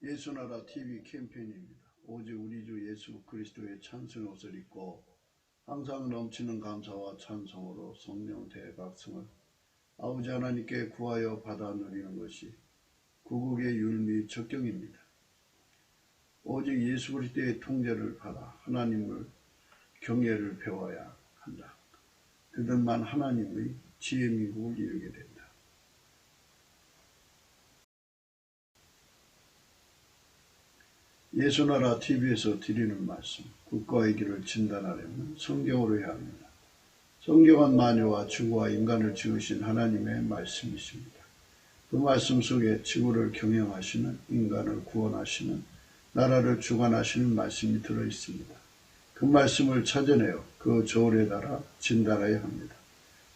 예수나라 TV 캠페인입니다. 오직 우리 주 예수 그리스도의 찬송의 옷을 입고 항상 넘치는 감사와 찬송으로 성령 대각성을 아버지 하나님께 구하여 받아 누리는 것이 구국의 율미 적경입니다. 오직 예수 그리스도의 통제를 받아 하나님을 경외를 배워야 한다. 그들만 하나님의 지혜 미국을 이루게 된다. 예수나라 TV에서 드리는 말씀, 국가의 길을 진단하려면 성경으로 해야 합니다. 성경은 만유와 지구와 인간을 지으신 하나님의 말씀이십니다. 그 말씀 속에 지구를 경영하시는, 인간을 구원하시는, 나라를 주관하시는 말씀이 들어있습니다. 그 말씀을 찾아내어 그 저울에 달아 진단해야 합니다.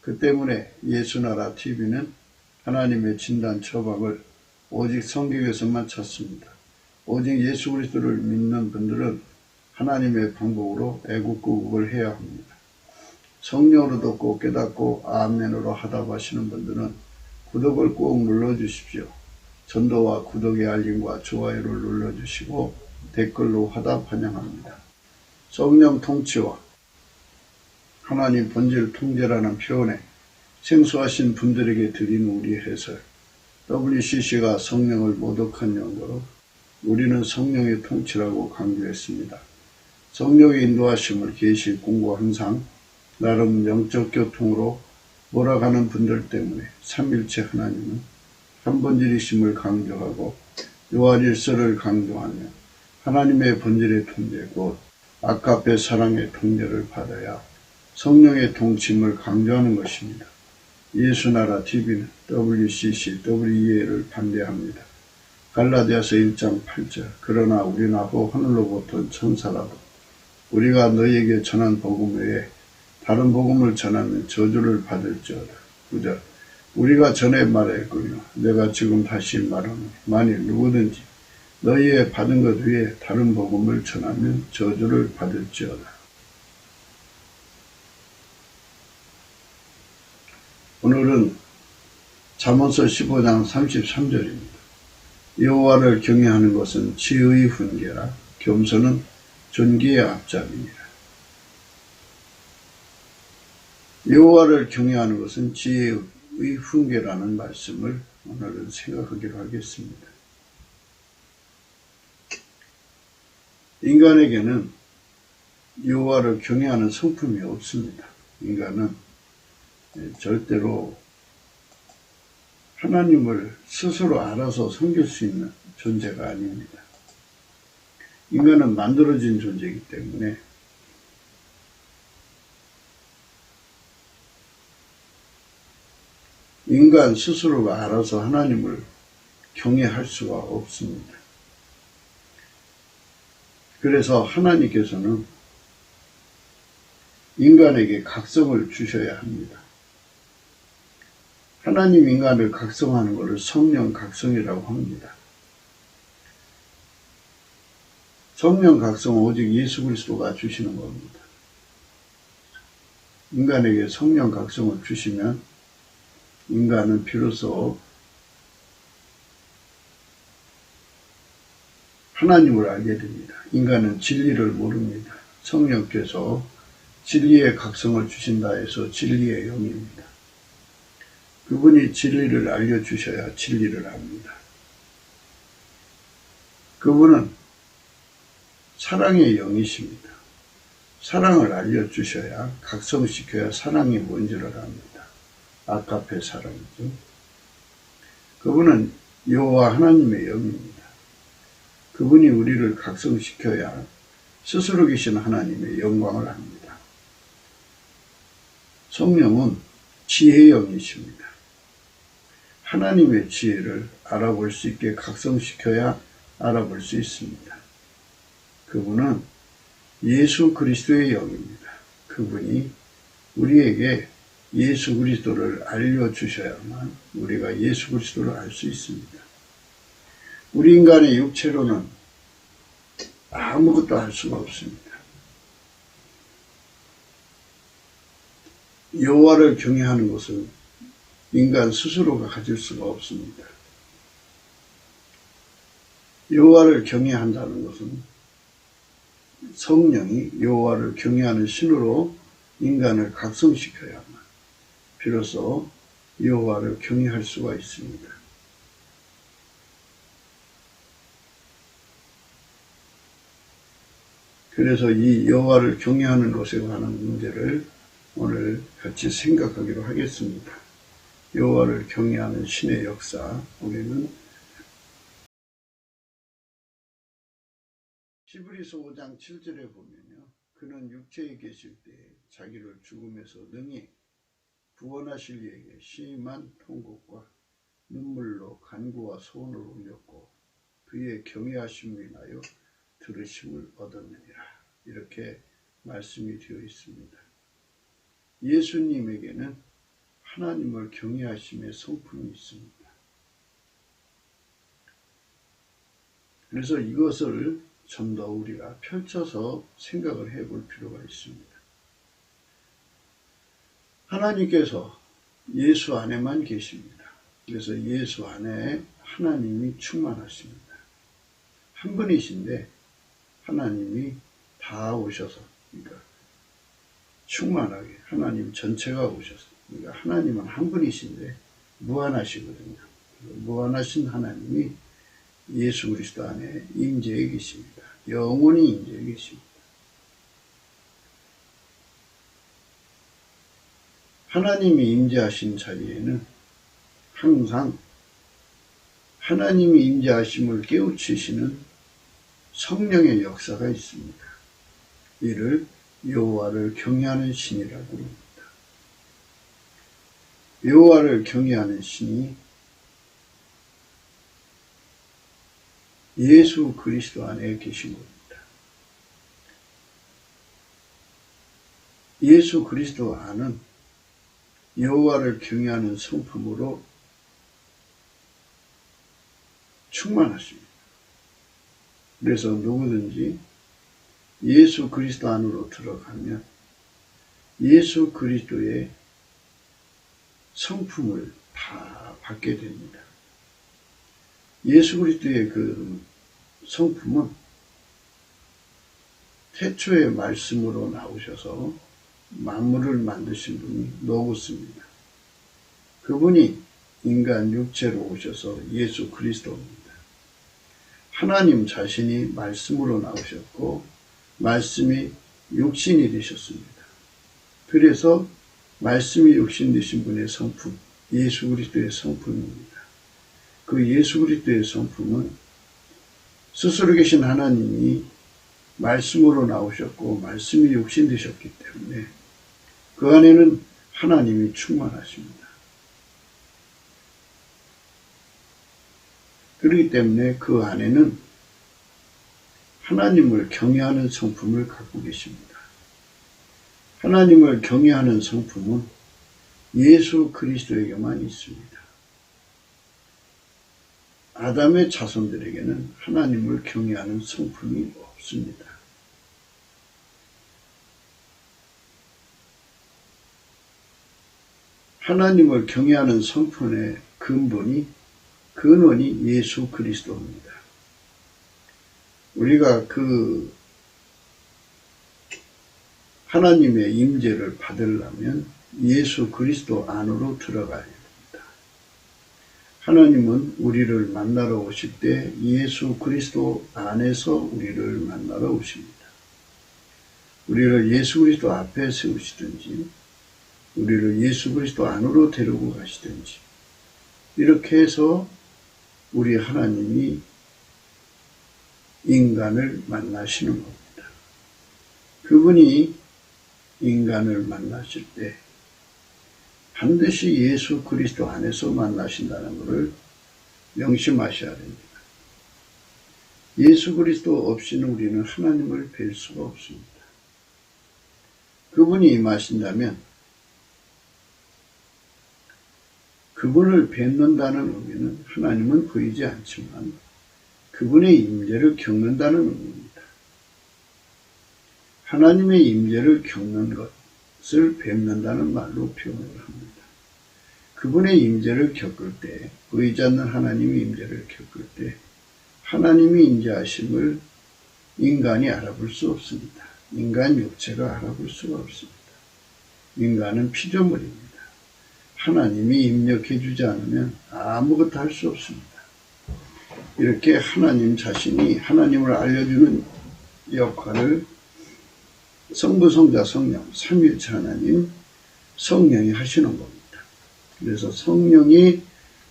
그 때문에 예수나라 TV는 하나님의 진단 처방을 오직 성경에서만 찾습니다. 오직 예수 그리스도를 믿는 분들은 하나님의 방법으로 애국구국을 해야 합니다. 성령으로 듣고 깨닫고 아멘으로 하답하시는 분들은 구독을 꼭 눌러주십시오. 전도와 구독의 알림과 좋아요를 눌러주시고 댓글로 화답 환영합니다. 성령 통치와 하나님 본질 통제라는 표현에 생소하신 분들에게 드리는 우리 해설, WCC가 성령을 모독한 연고로 우리는 성령의 통치라고 강조했습니다. 성령의 인도하심을 계시 공부 항상 나름 영적 교통으로 몰아가는 분들 때문에 삼일체 하나님은 한본질이심을 강조하고 요한일서를 강조하며 하나님의 본질의 통제 곧 아가페 사랑의 통제를 받아야 성령의 통치임을 강조하는 것입니다. 예수나라 TV는 WCC, WEA를 반대합니다. 갈라디아서 1장 8절 그러나 우리나고 하늘로부터 온 천사라도 우리가 너희에게 전한 복음 외에 다른 복음을 전하면 저주를 받을지어다. 9절 우리가 전에 말했거니와 내가 지금 다시 말하노니 만일 누구든지 너희의 받은 것 외에 다른 복음을 전하면 저주를 받을지어다. 오늘은 잠언서 15장 33절입니다. 여호와를 경외하는 것은 지혜의 훈계라 겸손은 존귀의 앞잡이니라. 여호와를 경외하는 것은 지혜의 훈계라는 말씀을 오늘은 생각하기로 하겠습니다. 인간에게는 여호와를 경외하는 성품이 없습니다. 인간은 절대로 하나님을 스스로 알아서 섬길 수 있는 존재가 아닙니다. 인간은 만들어진 존재이기 때문에 인간 스스로가 알아서 하나님을 경외할 수가 없습니다. 그래서 하나님께서는 인간에게 각성을 주셔야 합니다. 하나님 인간을 각성하는 것을 성령 각성이라고 합니다. 성령 각성은 오직 예수 그리스도가 주시는 겁니다. 인간에게 성령 각성을 주시면 인간은 비로소 하나님을 알게 됩니다. 인간은 진리를 모릅니다. 성령께서 진리의 각성을 주신다 해서 진리의 영입니다. 그분이 진리를 알려주셔야 진리를 압니다. 그분은 사랑의 영이십니다. 사랑을 알려주셔야 각성시켜야 사랑이 뭔지를 압니다. 아가페 사랑이죠. 그분은 여호와 하나님의 영입니다. 그분이 우리를 각성시켜야 스스로 계신 하나님의 영광을 합니다. 성령은 지혜의 영이십니다. 하나님의 지혜를 알아볼 수 있게 각성시켜야 알아볼 수 있습니다. 그분은 예수 그리스도의 영입니다. 그분이 우리에게 예수 그리스도를 알려주셔야만 우리가 예수 그리스도를 알 수 있습니다. 우리 인간의 육체로는 아무것도 할 수가 없습니다. 여호와를 경외하는 것은 인간 스스로가 가질 수가 없습니다. 여호와를 경외한다는 것은 성령이 여호와를 경외하는 신으로 인간을 각성시켜야만 비로소 여호와를 경외할 수가 있습니다. 그래서 이 여호와를 경외하는 것에 관한 문제를 오늘 같이 생각하기로 하겠습니다. 여호와를 경외하는 신의 역사, 우리는 히브리서 5장 7절에 보면요, 그는 육체에 계실 때 자기를 죽음에서 능히 구원하실 이에게 심한 통곡과 눈물로 간구와 소원을 올렸고 그의 경외하심을 인하여 들으심을 얻었느니라. 이렇게 말씀이 되어 있습니다. 예수님에게는 하나님을 경외하심의 성품이 있습니다. 그래서 이것을 좀 더 우리가 펼쳐서 생각을 해볼 필요가 있습니다. 하나님께서 예수 안에만 계십니다. 그래서 예수 안에 하나님이 충만하십니다. 한 분이신데 하나님이 다 오셔서, 그러니까 충만하게 하나님 전체가 오셔서, 그러니까 하나님은 한 분이신데 무한하시거든요. 무한하신 하나님이 예수 그리스도 안에 임재해 계십니다. 영원히 임재해 계십니다. 하나님이 임재하신 자리에는 항상 하나님이 임재하심을 깨우치시는 성령의 역사가 있습니다. 이를 여호와를 경외하는 신이라고 합니다. 여호와를 경외하는 신이 예수 그리스도 안에 계신 겁니다. 예수 그리스도 안은 여호와를 경외하는 성품으로 충만하십니다. 그래서 누구든지 예수 그리스도 안으로 들어가면 예수 그리스도의 성품을 다 받게 됩니다. 예수 그리스도의 그 성품은 태초의 말씀으로 나오셔서 만물을 만드신 분이 노구스입니다. 그분이 인간 육체로 오셔서 예수 그리스도입니다. 하나님 자신이 말씀으로 나오셨고 말씀이 육신이 되셨습니다. 그래서 말씀이 육신 되신 분의 성품, 예수 그리스도의 성품입니다. 그 예수 그리스도의 성품은 스스로 계신 하나님이 말씀으로 나오셨고 말씀이 육신 되셨기 때문에 그 안에는 하나님이 충만하십니다. 그렇기 때문에 그 안에는 하나님을 경외하는 성품을 갖고 계십니다. 하나님을 경외하는 성품은 예수 그리스도에게만 있습니다. 아담의 자손들에게는 하나님을 경외하는 성품이 없습니다. 하나님을 경외하는 성품의 근원이 예수 그리스도입니다. 우리가 그 하나님의 임재를 받으려면 예수 그리스도 안으로 들어가야 됩니다. 하나님은 우리를 만나러 오실 때 예수 그리스도 안에서 우리를 만나러 오십니다. 우리를 예수 그리스도 앞에 세우시든지 우리를 예수 그리스도 안으로 데리고 가시든지 이렇게 해서 우리 하나님이 인간을 만나시는 겁니다. 그분이 인간을 만나실 때 반드시 예수 그리스도 안에서 만나신다는 것을 명심하셔야 됩니다. 예수 그리스도 없이는 우리는 하나님을 뵐 수가 없습니다. 그분이 임하신다면 그분을 뵙는다는 의미는 하나님은 보이지 않지만 그분의 임재를 겪는다는 의미입니다. 하나님의 임재를 겪는 것을 뵙는다는 말로 표현을 합니다. 그분의 임재를 겪을 때, 보이지 않는 하나님의 임재를 겪을 때 하나님이 임재하심을 인간이 알아볼 수 없습니다. 인간 육체가 알아볼 수가 없습니다. 인간은 피조물입니다. 하나님이 입력해 주지 않으면 아무것도 할 수 없습니다. 이렇게 하나님 자신이 하나님을 알려주는 역할을 성부, 성자, 성령, 삼위일체 하나님, 성령이 하시는 겁니다. 그래서 성령이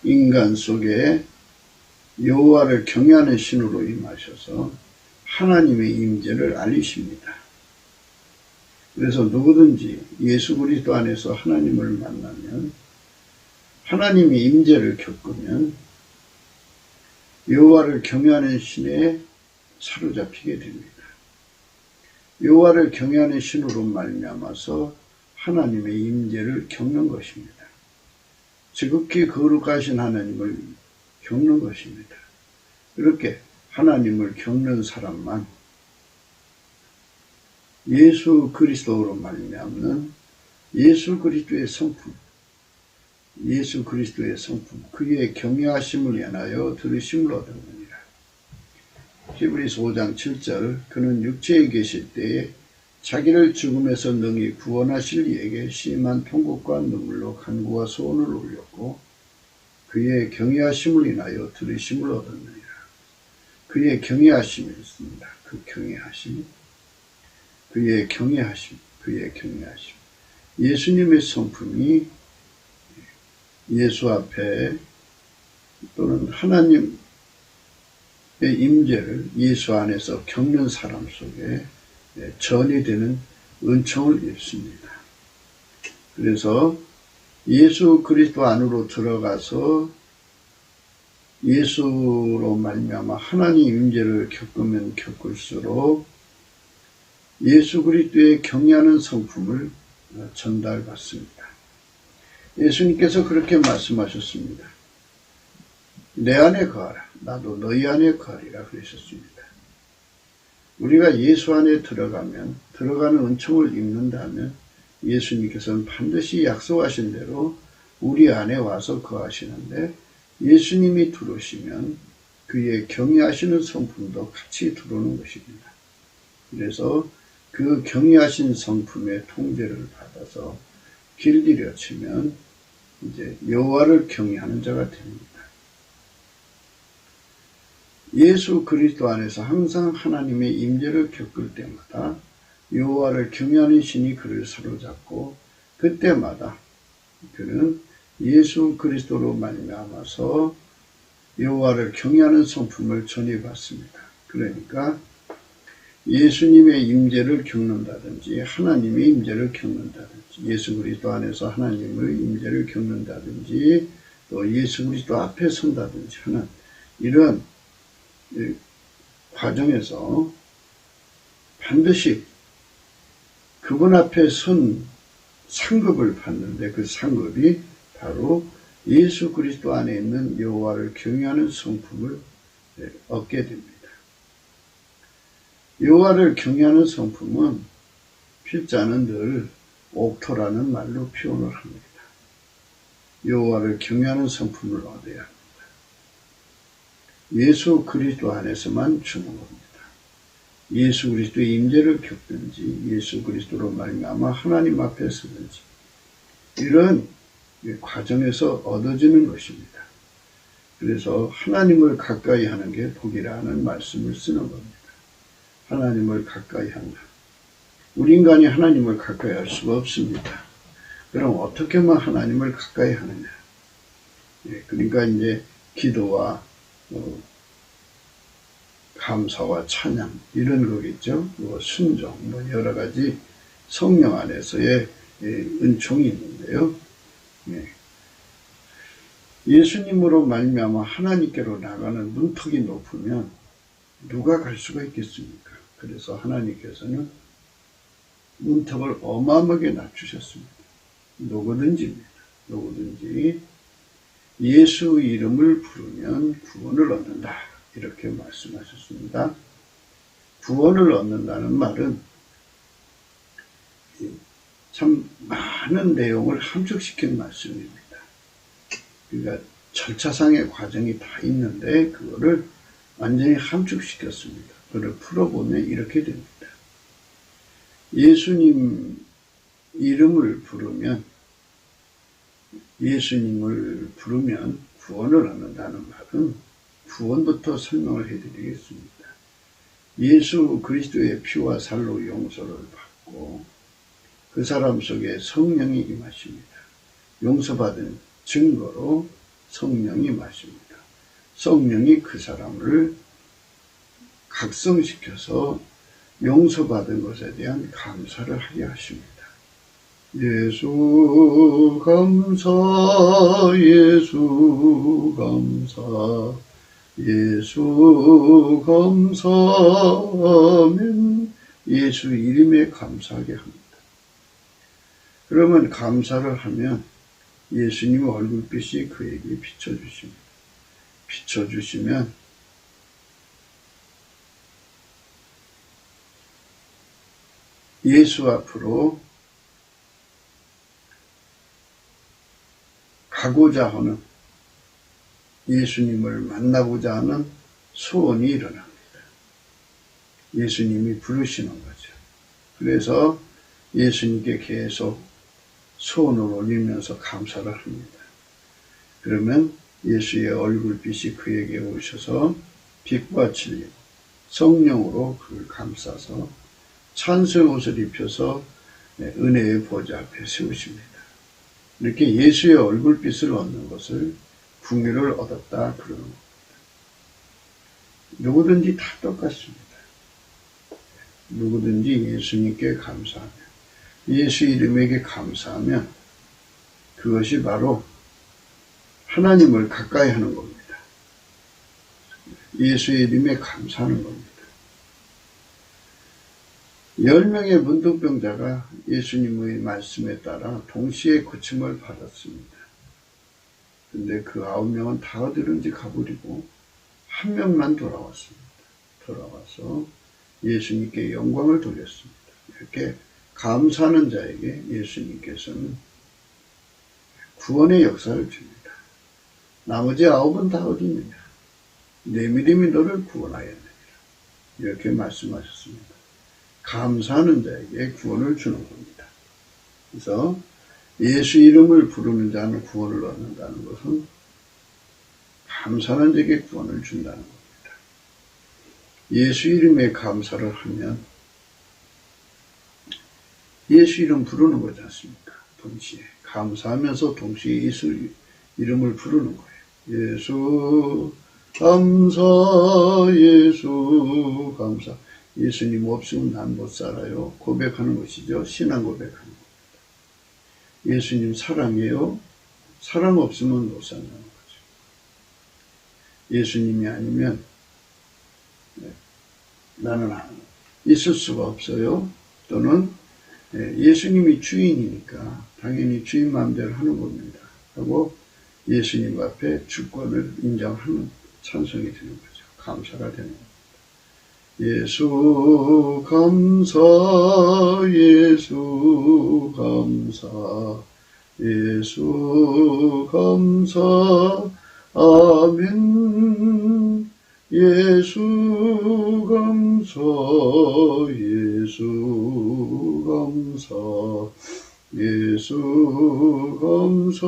인간 속에 여호와를 경외하는 신으로 임하셔서 하나님의 임재를 알리십니다. 그래서 누구든지 예수 그리스도 안에서 하나님을 만나면 하나님의 임재를 겪으면 여호와를 경외하는 신에 사로잡히게 됩니다. 여호와를 경외하는 신으로 말미암아서 하나님의 임재를 겪는 것입니다. 지극히 거룩하신 하나님을 겪는 것입니다. 이렇게 하나님을 겪는 사람만 예수 그리스도로 말미암는 예수 그리스도의 성품, 예수 그리스도의 성품, 그의 경외하심을 인하여 들으심을 얻었느니라. 히브리서 5장 7절, 그는 육체에 계실 때에 자기를 죽음에서 능히 구원하실 이에게 심한 통곡과 눈물로 간구와 소원을 올렸고 그의 경외하심을 인하여 들으심을 얻었느니라. 그의 경외하심이었습니다. 그 경외하심, 그의 경외하심, 그의 경외하심. 예수님의 성품이 예수 앞에 또는 하나님의 임재를 예수 안에서 겪는 사람 속에 전이 되는 은총을 입습니다. 그래서 예수 그리스도 안으로 들어가서 예수로 말미암아 하나님 임재를 겪으면 겪을수록 예수 그리스도의 경외하는 성품을 전달받습니다. 예수님께서 그렇게 말씀하셨습니다. 내 안에 거하라. 나도 너희 안에 거하리라 그러셨습니다. 우리가 예수 안에 들어가면, 들어가는 은총을 입는다면 예수님께서는 반드시 약속하신 대로 우리 안에 와서 거하시는데 예수님이 들어오시면 그의 경외하시는 성품도 같이 들어오는 것입니다. 그래서 그 경외하신 성품의 통제를 받아서 길들여 치면 이제 여호와를 경외하는 자가 됩니다. 예수 그리스도 안에서 항상 하나님의 임재를 겪을 때마다 여호와를 경외하는 신이 그를 사로잡고 그때마다 그는 예수 그리스도로 말미암아서 여호와를 경외하는 성품을 전해받습니다. 그러니까 예수님의 임재를 겪는다든지 하나님의 임재를 겪는다든지 예수 그리스도 안에서 하나님의 임재를 겪는다든지 또 예수 그리스도 앞에 선다든지 하는 이런 과정에서 반드시 그분 앞에 선 상급을 받는데 그 상급이 바로 예수 그리스도 안에 있는 여호와를 경외하는 성품을 얻게 됩니다. 여호와를 경외하는 성품은 필자는 늘 옥토라는 말로 표현을 합니다. 여호와를 경외하는 성품을 얻어야 합니다. 예수 그리스도 안에서만 주는 겁니다. 예수 그리스도의 임재를 겪든지 예수 그리스도로 말미암아 하나님 앞에 서든지 이런 과정에서 얻어지는 것입니다. 그래서 하나님을 가까이 하는 게 복이라는 말씀을 쓰는 겁니다. 하나님을 가까이 한다. 우리 인간이 하나님을 가까이 할 수가 없습니다. 그럼 어떻게만 하나님을 가까이 하느냐. 그러니까 이제 기도와 감사와 찬양 이런 거겠죠. 순종 여러 가지 성령 안에서의 은총이 있는데요. 예수님으로 말미암아 하나님께로 나가는 문턱이 높으면 누가 갈 수가 있겠습니까? 그래서 하나님께서는 문턱을 어마어마하게 낮추셨습니다. 누구든지입니다. 누구든지 예수 이름을 부르면 구원을 얻는다. 이렇게 말씀하셨습니다. 구원을 얻는다는 말은 참 많은 내용을 함축시킨 말씀입니다. 그러니까 절차상의 과정이 다 있는데 그거를 완전히 함축시켰습니다. 그를 풀어보면 이렇게 됩니다. 예수님 이름을 부르면, 예수님을 부르면 구원을 얻는다는 말은 구원부터 설명을 해드리겠습니다. 예수 그리스도의 피와 살로 용서를 받고 그 사람 속에 성령이 임하십니다. 용서받은 증거로 성령이 임하십니다. 성령이 그 사람을 각성시켜서 용서받은 것에 대한 감사를 하게 하십니다. 예수 감사, 예수 감사, 예수 감사하면 예수 이름에 감사하게 합니다. 그러면 감사를 하면 예수님 얼굴빛이 그에게 비춰주십니다. 비춰주시면 예수 앞으로 가고자 하는, 예수님을 만나고자 하는 소원이 일어납니다. 예수님이 부르시는 거죠. 그래서 예수님께 계속 소원을 올리면서 감사를 합니다. 그러면 예수의 얼굴빛이 그에게 오셔서 빛과 진리, 성령으로 그를 감싸서 찬송의 옷을 입혀서 은혜의 보좌 앞에 세우십니다. 이렇게 예수의 얼굴빛을 얻는 것을 궁유를 얻었다 그러는 겁니다. 누구든지 다 똑같습니다. 누구든지 예수님께 감사하면, 예수 이름에게 감사하면 그것이 바로 하나님을 가까이 하는 겁니다. 예수의 이름에 감사하는 겁니다. 10명의 문둥병자가 예수님의 말씀에 따라 동시에 고침을 받았습니다. 근데 그 9명은 다 어디든지 가버리고 한 명만 돌아왔습니다. 돌아와서 예수님께 영광을 돌렸습니다. 이렇게 감사하는 자에게 예수님께서는 구원의 역사를 줍니다. 나머지 9은 다 어디 있느냐? 내 믿음이 너를 구원하였느니라. 이렇게 말씀하셨습니다. 감사하는 자에게 구원을 주는 겁니다. 그래서 예수 이름을 부르는 자는 구원을 얻는다는 것은 감사하는 자에게 구원을 준다는 겁니다. 예수 이름에 감사를 하면 예수 이름 부르는 거지 않습니까? 동시에 감사하면서 동시에 예수 이름을 부르는 거예요. 예수 감사, 예수 감사. 예수님 없으면 난 못 살아요. 고백하는 것이죠. 신앙 고백하는 겁니다. 예수님 사랑해요. 사랑 없으면 못 산다는 거죠. 예수님이 아니면 나는 있을 수가 없어요. 또는 예수님이 주인이니까 당연히 주인 마음대로 하는 겁니다. 하고 예수님 앞에 주권을 인정하는 찬송이 되는 거죠. 감사가 되는 겁니다. 예수 감사, 예수 감사, 예수 감사, 아멘. 예수 감사, 예수 감사, 예수 감사,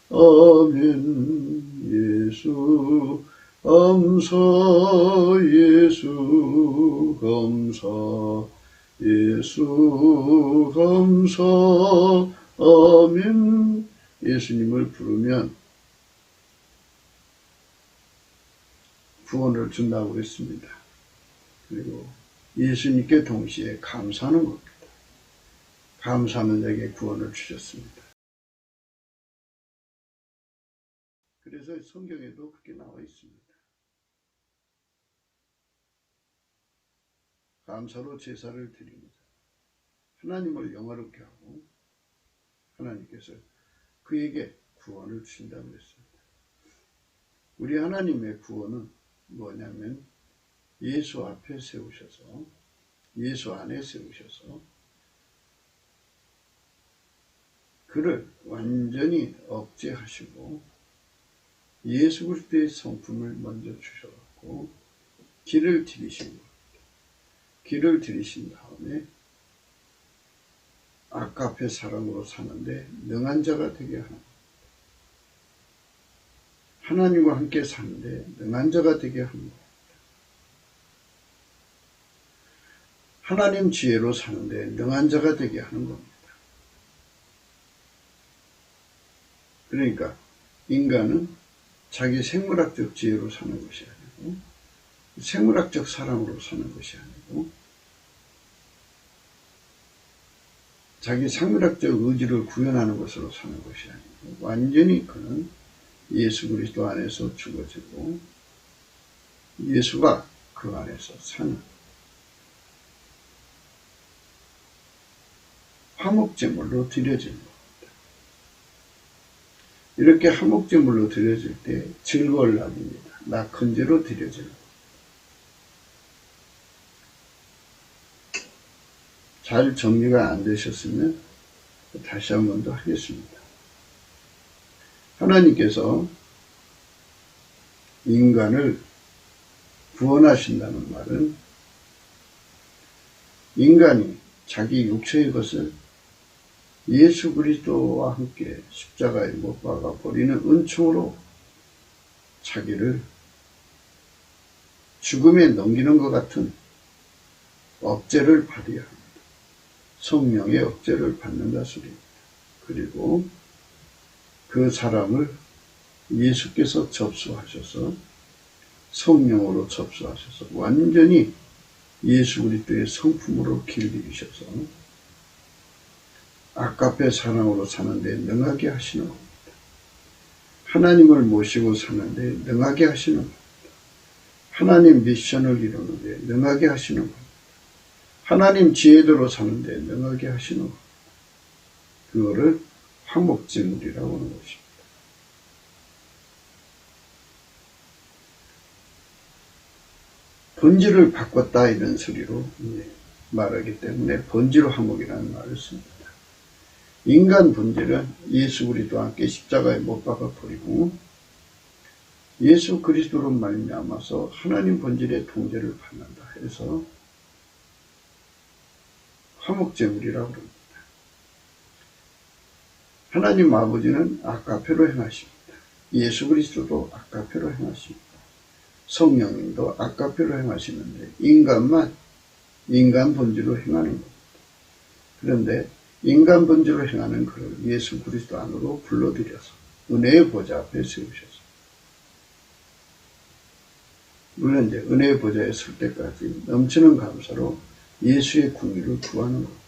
아멘. 예수 감사, 예수 감사, 예수 감사, 아멘. 예수님을 부르면 구원을 준다고 했습니다. 그리고 예수님께 동시에 감사하는 겁니다. 감사하는 자에게 구원을 주셨습니다. 그래서 성경에도 그렇게 나와 있습니다. 감사로 제사를 드립니다. 하나님을 영화롭게 하고 하나님께서 그에게 구원을 주신다고 했습니다. 우리 하나님의 구원은 뭐냐면 예수 앞에 세우셔서, 예수 안에 세우셔서 그를 완전히 억제하시고 예수 그리스도의 성품을 먼저 주셔서 않고 길을 들이신 겁니다. 길을 들이신 다음에 아까페 사람으로 사는데 능한 자가 되게 하는 겁니다. 하나님과 함께 사는데 능한 자가 되게 하는 겁니다. 하나님 지혜로 사는데 능한 자가 되게 하는 겁니다. 그러니까 인간은 자기 생물학적 지혜로 사는 것이 아니고 생물학적 사랑으로 사는 것이 아니고 자기 생물학적 의지를 구현하는 것으로 사는 것이 아니고 완전히 그는 예수 그리스도 안에서 죽어지고 예수가 그 안에서 사는 화목제물로 드려지는 겁니다. 이렇게 화목제물로 드려질 때 즐거울 날입니다. 낙헌제로 드려지는 겁니다. 잘 정리가 안 되셨으면 다시 한 번 더 하겠습니다. 하나님께서 인간을 구원하신다는 말은 인간이 자기 육체의 것을 예수 그리스도와 함께 십자가에 못 박아 버리는 은총으로 자기를 죽음에 넘기는 것 같은 억제를 받아야 합니다. 성령의 억제를 받는다 소리입니다. 그리고 그 사람을 예수께서 접수하셔서 성령으로 접수하셔서 완전히 예수 그리스도의 성품으로 길들이셔서 아까페 사랑으로 사는데 능하게 하시는 겁니다. 하나님을 모시고 사는데 능하게 하시는 겁니다. 하나님 미션을 이루는데 능하게 하시는 겁니다. 하나님 지혜대로 사는데 능하게 하시는 겁니다. 그거를 화목제물이라고 하는 것입니다. 본질을 바꿨다 이런 소리로 말하기 때문에 본질 화목이라는 말을 씁니다. 인간 본질은 예수 그리스도와 함께 십자가에 못 박아 버리고 예수 그리스도로 말미암아서 하나님 본질의 통제를 받는다 해서 화목제물이라고 합니다. 하나님 아버지는 아까페로 행하십니다. 예수 그리스도도 아까페로 행하십니다. 성령님도 아까페로 행하시는데 인간만 인간 본질로 행하는 겁니다. 그런데 인간 본질로 행하는 그를 예수 그리스도 안으로 불러들여서 은혜의 보좌 앞에 세우셔서 물론 이제 은혜의 보좌에 설 때까지 넘치는 감사로 예수의 궁의를 구하는 겁니다.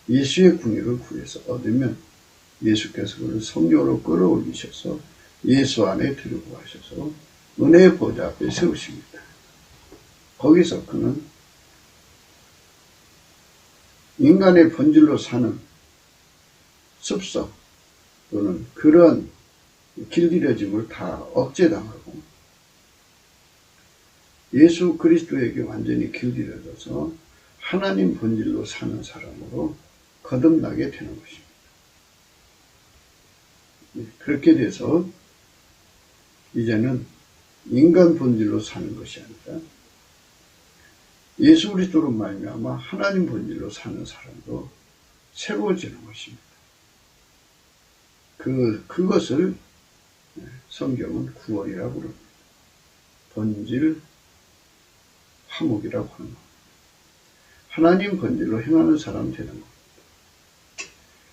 예수의 궁의를 구해서 얻으면 예수께서 그를 성령으로 끌어올리셔서 예수 안에 들고 가셔서 은혜의 보좌 앞에 세우십니다. 거기서 그는 인간의 본질로 사는 습성 또는 그런 길들여짐을 다 억제당하고 예수 그리스도에게 완전히 길들여져서 하나님 본질로 사는 사람으로 거듭나게 되는 것입니다. 그렇게 돼서 이제는 인간 본질로 사는 것이 아니라 예수 그리스도로 말미암아 하나님 본질로 사는 사람도 새로워지는 것입니다. 그것을 성경은 구원이라고 부릅니다. 본질 화목이라고 하는 겁니다. 하나님 본질로 행하는 사람 되는 겁니다.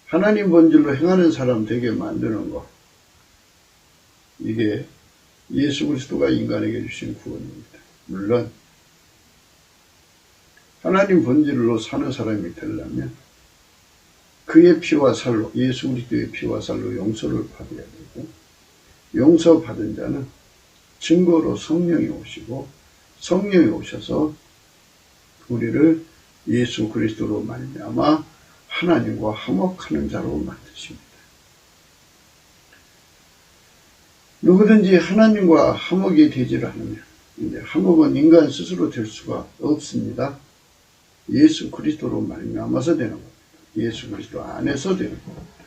하나님 본질로 행하는 사람 되게 만드는 것, 이게 예수 그리스도가 인간에게 주신 구원입니다. 물론 하나님 본질로 사는 사람이 되려면 그의 피와 살로, 예수 그리스도의 피와 살로 용서를 받아야 되고, 용서받은 자는 증거로 성령이 오시고, 성령이 오셔서 우리를 예수 그리스도로 말미암아 하나님과 화목하는 자로 만드십니다. 누구든지 하나님과 화목이 되지를 않으면, 이제 화목은 인간 스스로 될 수가 없습니다. 예수 그리스도로 말미암아서 되는 겁니다. 예수 그리스도 안에서 되는 겁니다.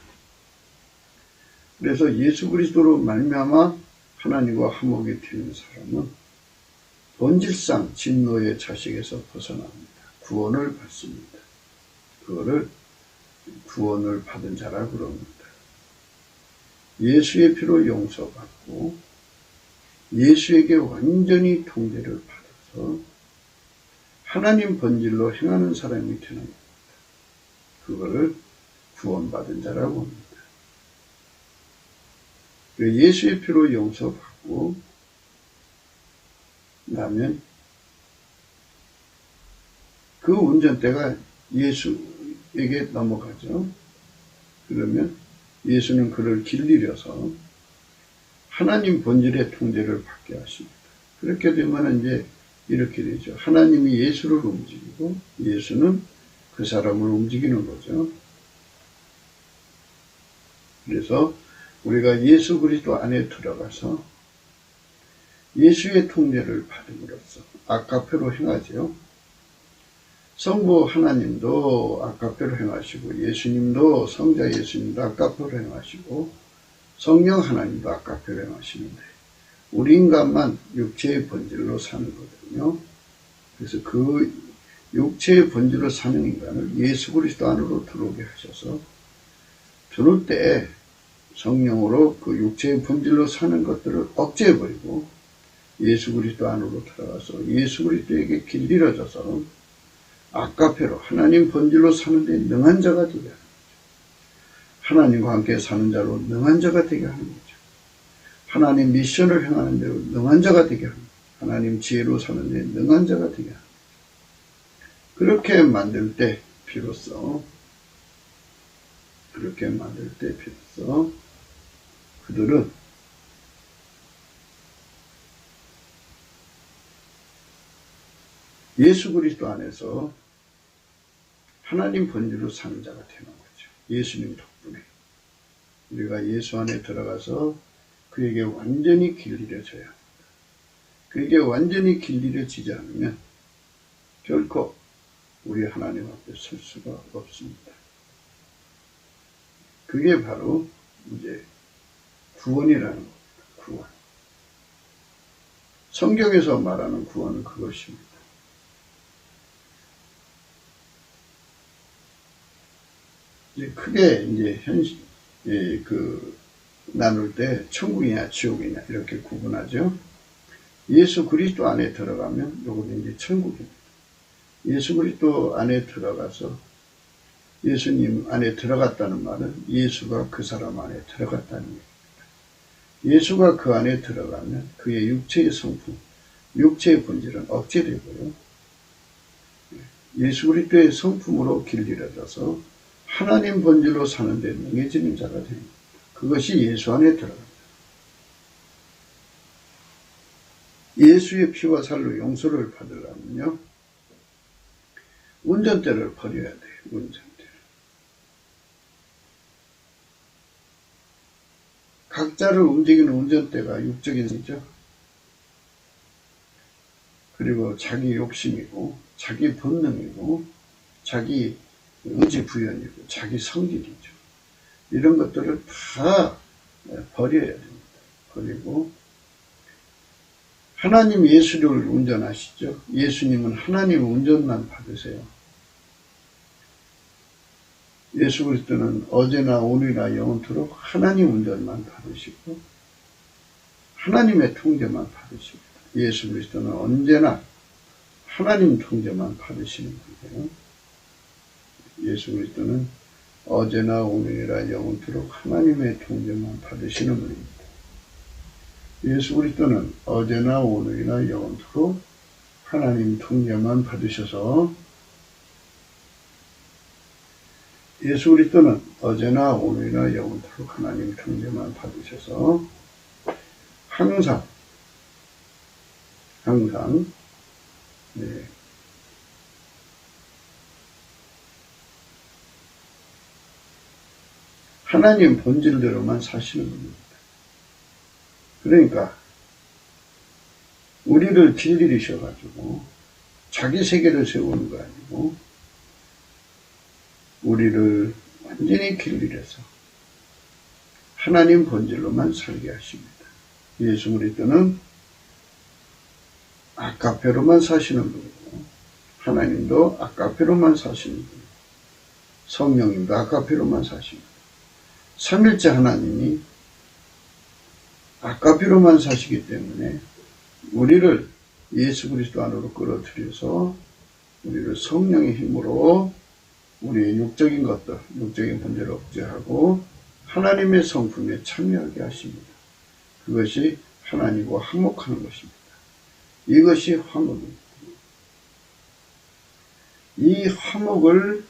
그래서 예수 그리스도로 말미암아 하나님과 화목이 되는 사람은 본질상 진노의 자식에서 벗어납니다. 구원을 받습니다. 그거를 구원을 받은 자라고 그럽니다. 예수의 피로 용서받고 예수에게 완전히 통제를 받아서 하나님 본질로 행하는 사람이 되는 겁니다. 그거를 구원받은 자라고 합니다. 예수의 피로 용서받고 나면 그 운전대가 예수에게 넘어가죠. 그러면 예수는 그를 길들여서 하나님 본질의 통제를 받게 하십니다. 그렇게 되면 이제 이렇게 되죠. 하나님이 예수를 움직이고 예수는 그 사람을 움직이는 거죠. 그래서 우리가 예수 그리스도 안에 들어가서 예수의 통제를 받음으로써 아까페로 행하죠. 성부 하나님도 아까페로 행하시고 예수님도 성자 예수님도 아까페로 행하시고 성령 하나님도 아까페로 행하시는데 우리 인간만 육체의 본질로 사는 거거든요. 그래서 그 육체의 본질로 사는 인간을 예수 그리스도 안으로 들어오게 하셔서 들어올 때 성령으로 그 육체의 본질로 사는 것들을 억제해버리고 예수 그리스도 안으로 들어가서 예수 그리스도에게 길들여져서 아까페로 하나님 본질로 사는데 능한 자가 되게 하는 거죠. 하나님과 함께 사는 자로 능한 자가 되게 하는 거죠. 하나님 미션을 행하는 대로 능한 자가 되게 하는 거죠. 하나님 지혜로 사는 데 능한 자가 되게 하는 거죠. 그렇게 만들 때 비로소 그들은 예수 그리스도 안에서 하나님 본질로 사는 자가 되는 거죠. 예수님 덕분에 우리가 예수 안에 들어가서 그에게 완전히 길들여져야 합니다. 그에게 완전히 길들여지지 않으면 결코 우리 하나님 앞에 설 수가 없습니다. 그게 바로 이제 구원이라는 겁니다. 구원. 성경에서 말하는 구원은 그것입니다. 이제 크게 이제 나눌 때 천국이냐 지옥이냐 이렇게 구분하죠. 예수 그리스도 안에 들어가면 요거는 이제 천국입니다. 예수 그리스도 안에 들어가서 예수님 안에 들어갔다는 말은 예수가 그 사람 안에 들어갔다는 얘기입니다. 예수가 그 안에 들어가면 그의 육체의 성품, 육체의 본질은 억제되고요. 예수 그리스도의 성품으로 길들여져서 하나님 본질로 사는 데 능해지는 자가 됩니다. 그것이 예수 안에 들어갑니다. 예수의 피와 살로 용서를 받으려면요. 운전대를 버려야 돼요. 운전대를. 각자를 움직이는 운전대가 육적인 이죠. 그리고 자기 욕심이고 자기 본능이고 자기 의지 부연이고 자기 성질이죠. 이런 것들을 다 버려야 됩니다. 버리고 하나님 예수를 운전하시죠. 예수님은 하나님 운전만 받으세요. 예수 그리스도는 어제나 오늘이나 영원토록 하나님 운전만 받으시고 하나님의 통제만 받으십니다. 예수 그리스도는 언제나 하나님 통제만 받으시는 거예요. 예수 그리스도는 어제나 오늘이나 영원토록 하나님의 통제만 받으시는 분입니다. 예수 그리스도는 어제나 오늘이나 영원토록 하나님 통제만 받으셔서 예수 그리스도는 어제나 오늘이나 영원토록 하나님 통제만 받으셔서 항상 하나님 본질대로만 사시는 분입니다. 그러니까 우리를 길들이셔가지고 자기 세계를 세우는 거 아니고 우리를 완전히 길들여서 하나님 본질로만 살게 하십니다. 예수 그리스도는 아카페로만 사시는 분이고, 하나님도 아카페로만 사시는 분이고, 성령님도 아카페로만 사시는 분이고, 삼일째 하나님이 아카페로만 사시기 때문에 우리를 예수 그리스도 안으로 끌어들여서 우리를 성령의 힘으로 우리의 육적인 것들, 육적인 문제를 억제하고 하나님의 성품에 참여하게 하십니다. 그것이 하나님과 화목하는 것입니다. 이것이 화목입니다. 이 화목을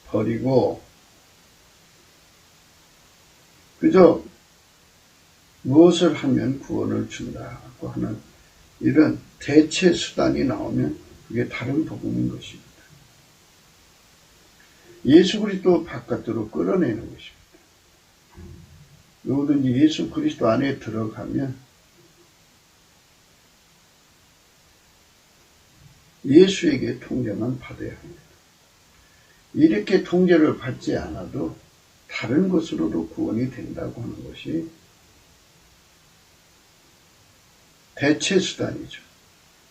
버리고 그저 무엇을 하면 구원을 준다고 하는 이런 대체 수단이 나오면 그게 다른 복음인 것입니다. 예수 그리스도 바깥으로 끌어내는 것입니다. 누구든지 예수 그리스도 안에 들어가면 예수에게 통제만 받아야 합니다. 이렇게 통제를 받지 않아도 다른 것으로도 구원이 된다고 하는 것이 대체 수단이죠.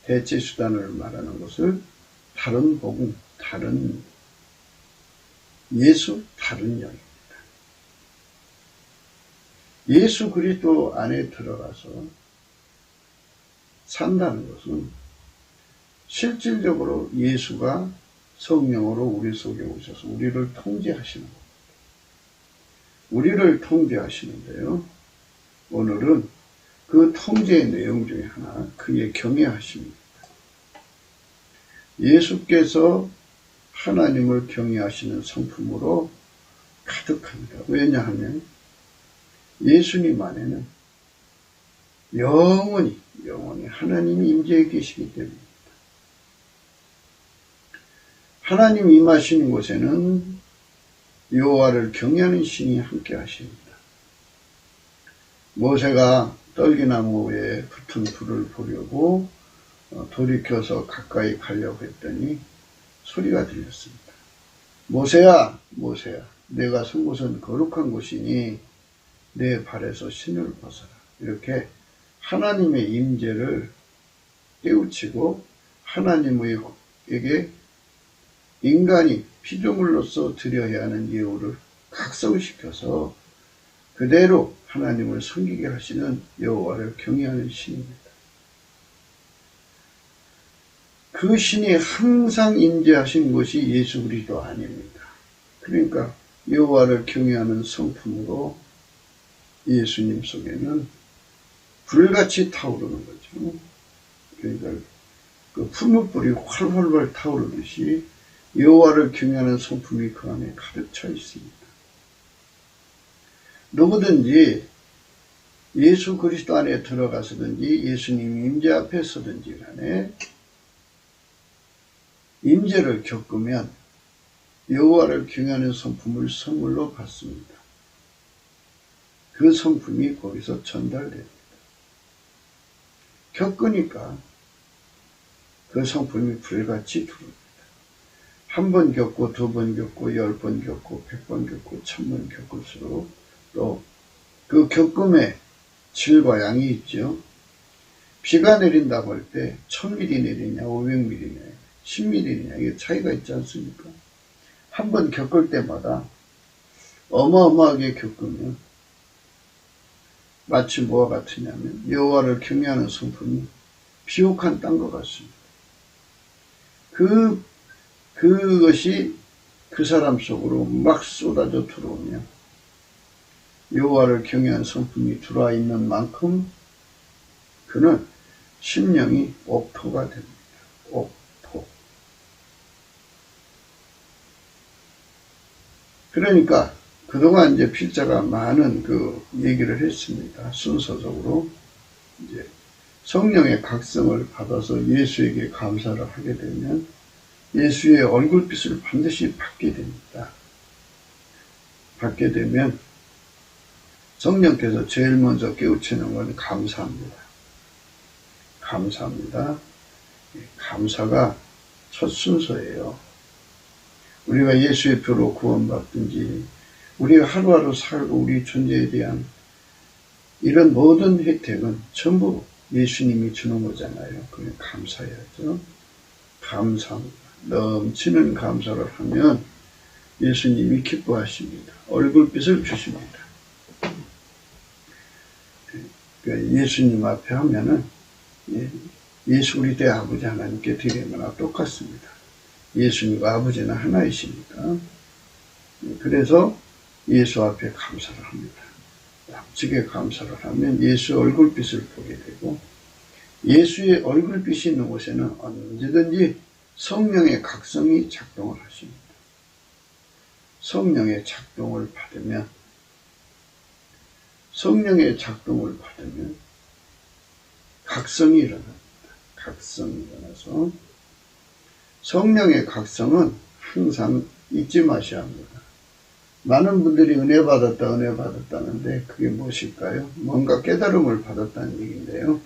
대체 수단을 말하는 것을 다른 복음, 다른 예수, 다른 영입니다. 예수 그리스도 안에 들어가서 산다는 것은 실질적으로 예수가 성령으로 우리 속에 오셔서 우리를 통제하시는 겁니다. 우리를 통제하시는데요. 오늘은 그 통제의 내용 중에 하나, 그의 경외하심입니다. 예수께서 하나님을 경외하시는 성품으로 가득합니다. 왜냐하면 예수님 안에는 영원히 하나님이 임재해 계시기 때문입니다. 하나님 임하시는 곳에는 여호와를 경외하는 신이 함께 하십니다. 모세가 떨기나무에 붙은 불을 보려고 돌이켜서 가까이 가려고 했더니 소리가 들렸습니다. 모세야, 모세야, 내가 선 곳은 거룩한 곳이니 내 발에서 신을 벗어라. 이렇게 하나님의 임재를 깨우치고 하나님에게 인간이 피조물로서 드려야 하는 예우를 각성시켜서 그대로 하나님을 섬기게 하시는 여호와를 경외하는 신입니다. 그 신이 항상 임재하신 것이 예수 그리스도 아닙니다. 그러니까 여호와를 경외하는 성품으로 예수님 속에는 불같이 타오르는 거죠. 그러니까 그 풀무불이 활활 타오르듯이 여호와를 경외하는 성품이 그 안에 가득 차 있습니다. 누구든지 예수 그리스도 안에 들어가서든지 예수님 임재 앞에 서든지 간에 임재를 겪으면 여호와를 경외하는 성품을 선물로 받습니다. 그 성품이 거기서 전달됩니다. 겪으니까 그 성품이 불같이 들어옵니다. 한 번 겪고, 두 번 겪고, 10번 겪고, 100번 겪고, 1000번 겪을수록 또 그 겪음의 질과 양이 있죠. 비가 내린다고 할 때 1000mm 내리냐, 500mm냐, 10mm냐, 이게 차이가 있지 않습니까? 한 번 겪을 때마다 어마어마하게 겪으면 마치 뭐와 같으냐면 여호와를 경외하는 성품이 비옥한 땅과 같습니다. 그것이 그 사람 속으로 막 쏟아져 들어오면 여호와를 경외하는 성품이 들어와 있는 만큼 그는 심령이 옥토가 됩니다. 옥토. 그러니까 그동안 이제 필자가 많은 그 얘기를 했습니다. 순서적으로 이제 성령의 각성을 받아서 예수에게 감사를 하게 되면 예수의 얼굴빛을 반드시 받게 됩니다. 받게 되면 성령께서 제일 먼저 깨우치는 건 감사합니다. 감사합니다. 감사가 첫 순서예요. 우리가 예수의 표로 구원받든지 우리가 하루하루 살고 우리 존재에 대한 이런 모든 혜택은 전부 예수님이 주는 거잖아요. 그냥 감사해야죠. 감사합니다. 넘치는 감사를 하면 예수님이 기뻐하십니다. 얼굴빛을 주십니다. 예수님 앞에 하면은 예수 우리 대 아버지 하나님께 드리는 거나 똑같습니다. 예수님과 아버지는 하나이시니까. 그래서 예수 앞에 감사를 합니다. 남치게 감사를 하면 예수의 얼굴빛을 보게 되고, 예수의 얼굴빛이 있는 곳에는 언제든지 성령의 각성이 작동을 하십니다. 성령의 작동을 받으면 각성이 일어납니다. 각성이 일어나서, 성령의 각성은 항상 잊지 마셔야 합니다. 많은 분들이 은혜 받았다는데 그게 무엇일까요? 뭔가 깨달음을 받았다는 얘기인데요.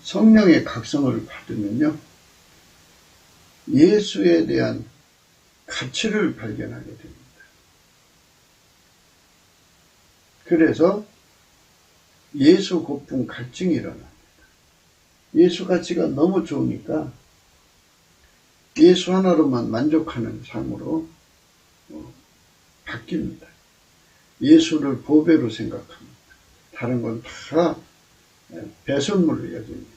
성령의 각성을 받으면요, 예수에 대한 가치를 발견하게 됩니다. 그래서 예수 고품 갈증이 일어납니다. 예수 가치가 너무 좋으니까 예수 하나로만 만족하는 삶으로 바뀝니다. 예수를 보배로 생각합니다. 다른 건 다 배설물로 여깁니다.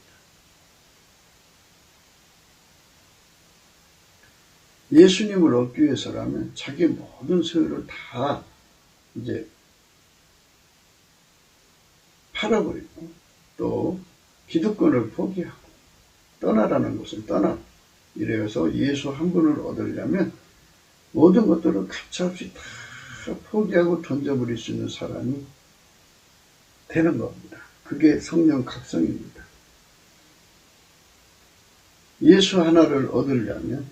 예수님을 얻기 위해서라면 자기 모든 소유를 다 이제 팔아버리고, 또 기득권을 포기하고 떠나라는 것을 떠나, 이래서 예수 한 분을 얻으려면 모든 것들을 가차없이 다 포기하고 던져버릴 수 있는 사람이 되는 겁니다. 그게 성령 각성입니다. 예수 하나를 얻으려면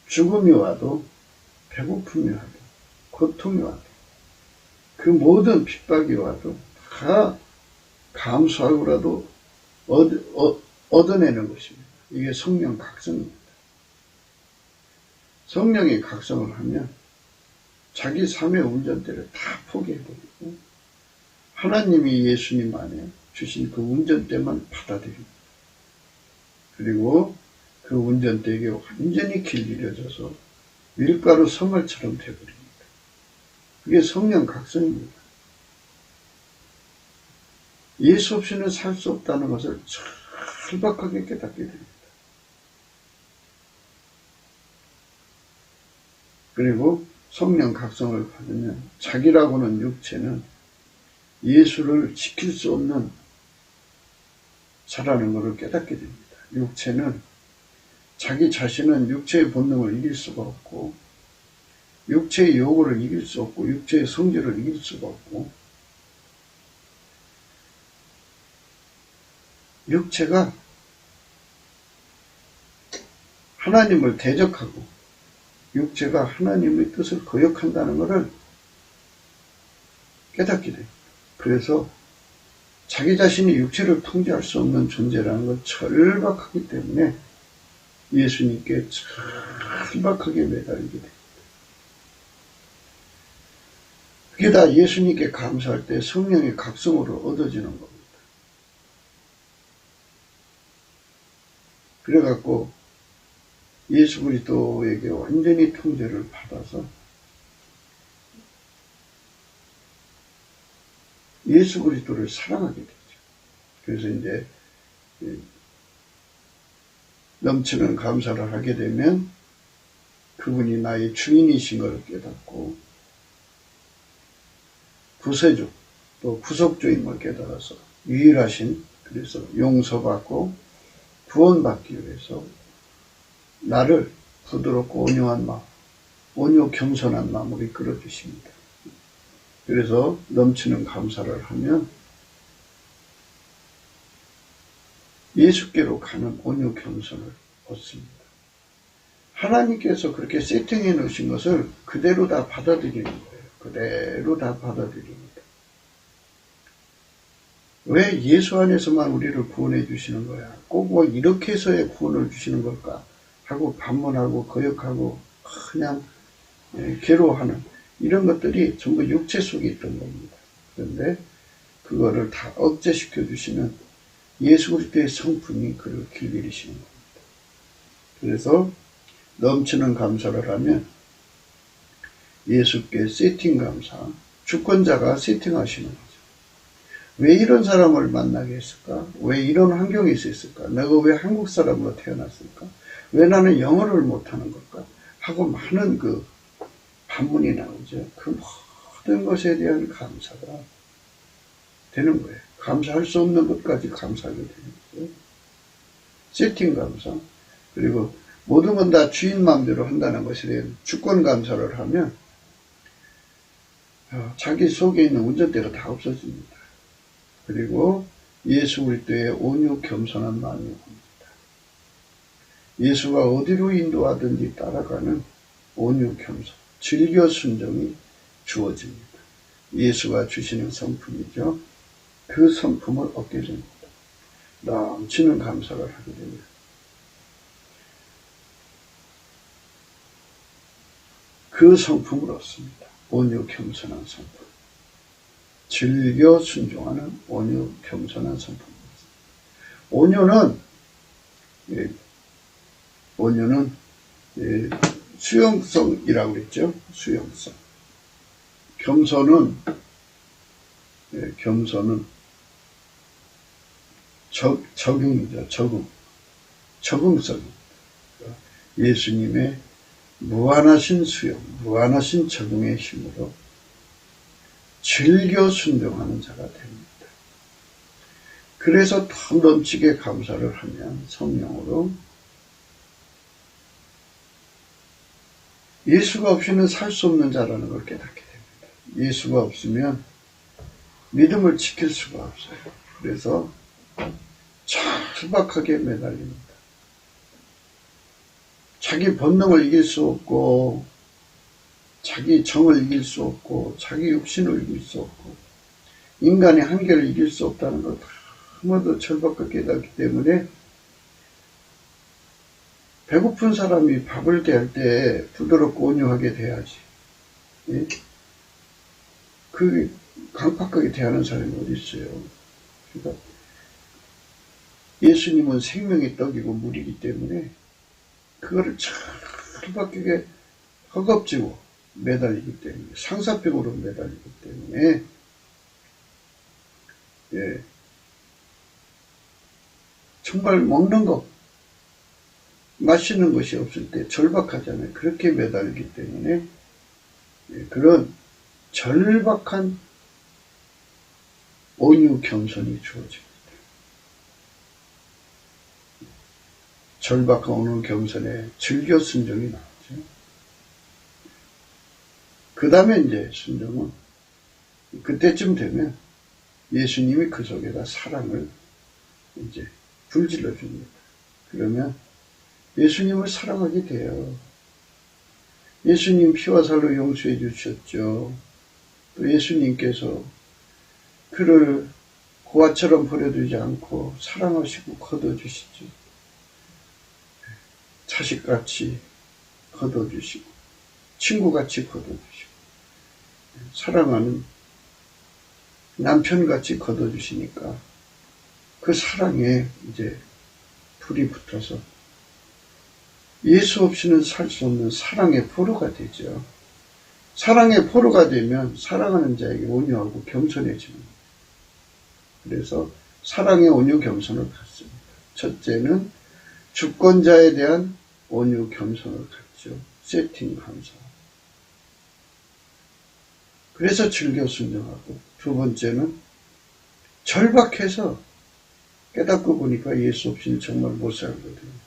죽음이 와도, 배고픔이 와도, 고통이 와도, 그 모든 핍박이 와도 다 감수하고라도 얻어내는 것입니다. 이게 성령 각성입니다. 성령의 각성을 하면 자기 삶의 운전대를 다 포기해버리고 하나님이 예수님 안에 주신 그 운전대만 받아들입니다. 그리고 그 운전대에게 완전히 길들여져서 밀가루 선말처럼 되어버립니다. 그게 성령 각성입니다. 예수 없이는 살 수 없다는 것을 철박하게 깨닫게 됩니다. 그리고 성령 각성을 받으면 자기라고는 육체는 예수를 지킬 수 없는 자라는 것을 깨닫게 됩니다. 육체는, 자기 자신은 육체의 본능을 이길 수가 없고, 육체의 요구를 이길 수 없고, 육체의 성질을 이길 수가 없고, 육체가 하나님을 대적하고 육체가 하나님의 뜻을 거역한다는 것을 깨닫게 됩니다. 그래서 자기 자신이 육체를 통제할 수 없는 존재라는 걸 철박하기 때문에 예수님께 철박하게 매달리게 됩니다. 그게 다 예수님께 감사할 때 성령의 각성으로 얻어지는 겁니다. 그래갖고 예수 그리스도에게 완전히 통제를 받아서 예수 그리스도를 사랑하게 되죠. 그래서 이제 넘치는 감사를 하게 되면 그분이 나의 주인이신 것을 깨닫고 구세주 또 구속주임을 깨달아서 유일하신, 그래서 용서받고 구원받기 위해서 나를 부드럽고 온유한 마음, 온유 겸손한 마음으로 이끌어 주십니다. 그래서 넘치는 감사를 하면 예수께로 가는 온유 겸손을 얻습니다. 하나님께서 그렇게 세팅해 놓으신 것을 그대로 다 받아들이는 거예요. 그대로 다 받아들입니다. 왜 예수 안에서만 우리를 구원해 주시는 거야? 꼭 뭐 이렇게 해서의 구원을 주시는 걸까? 하고 반문하고 거역하고 그냥 괴로워하는 이런 것들이 전부 육체 속에 있던 겁니다. 그런데 그거를 다 억제시켜 주시는 예수 그리스도의 성품이 그를 길들이시는 겁니다. 그래서 넘치는 감사를 하면 예수께 세팅 감사, 주권자가 세팅하시는 거죠. 왜 이런 사람을 만나게 했을까? 왜 이런 환경에 있었을까? 내가 왜 한국 사람으로 태어났을까? 왜 나는 영어를 못하는 걸까? 하고 많은 그 반문이 나오죠. 그 모든 것에 대한 감사가 되는 거예요. 감사할 수 없는 것까지 감사하게 되는 거죠. 세팅 감사. 그리고 모든 건 다 주인 마음대로 한다는 것에 대한 주권 감사를 하면 자기 속에 있는 운전대가 다 없어집니다. 그리고 예수 그리스도의 온유 겸손한 마음이 옵니다. 예수가 어디로 인도하든지 따라가는 온유 겸손, 즐겨 순종이 주어집니다. 예수가 주시는 성품이죠. 그 성품을 얻게 됩니다. 넘치는 감사를 하게 됩니다. 그 성품을 얻습니다. 온유 겸손한 성품. 즐겨 순종하는 온유 겸손한 성품입니다. 온유는 수용성이라고 그랬죠. 수용성. 겸손은 적응이죠. 적응성입니다. 예수님의 무한하신 수용, 무한하신 적응의 힘으로 즐겨 순종하는 자가 됩니다. 그래서 더 넘치게 감사를 하면 성령으로 예수가 없이는 살 수 없는 자라는 걸 깨닫게 됩니다. 예수가 없으면 믿음을 지킬 수가 없어요. 그래서 절박하게 매달립니다. 자기 본능을 이길 수 없고 자기 정을 이길 수 없고 자기 육신을 이길 수 없고 인간의 한계를 이길 수 없다는 걸 너무도 절박하게 깨닫기 때문에 배고픈 사람이 밥을 대할 때 부드럽고 온유하게 대하지. 예? 그 강팍하게 대하는 사람이 어디 있어요. 그러니까 예수님은 생명의 떡이고 물이기 때문에 그거를 절박하게 허겁지고 매달리기 때문에 상사병으로 매달리기 때문에 정말 먹는 것 마시는 것이 없을 때 절박하잖아요. 그렇게 매달리기 때문에 그런 절박한 온유 겸손이 주어집니다. 절박한 온유 겸손에 즐겨 순종이 나오죠. 그 다음에 이제 순종은 그때쯤 되면 예수님이 그 속에다 사랑을 이제 불질러 줍니다. 그러면 예수님을 사랑하게 돼요. 예수님 피와 살로 용서해 주셨죠. 또 예수님께서 그를 고아처럼 버려두지 않고 사랑하시고 거둬주시죠. 자식같이 거둬주시고 친구같이 거둬주시고 사랑하는 남편같이 거둬주시니까 그 사랑에 이제 불이 붙어서 예수 없이는 살 수 없는 사랑의 포로가 되죠. 사랑의 포로가 되면 사랑하는 자에게 온유하고 겸손해집니다. 그래서 사랑의 온유 겸손을 갖습니다. 첫째는 주권자에 대한 온유 겸손을 갖죠. 세팅 감사. 그래서 즐겨 순종하고, 두 번째는 절박해서 깨닫고 보니까 예수 없이는 정말 못 살거든요.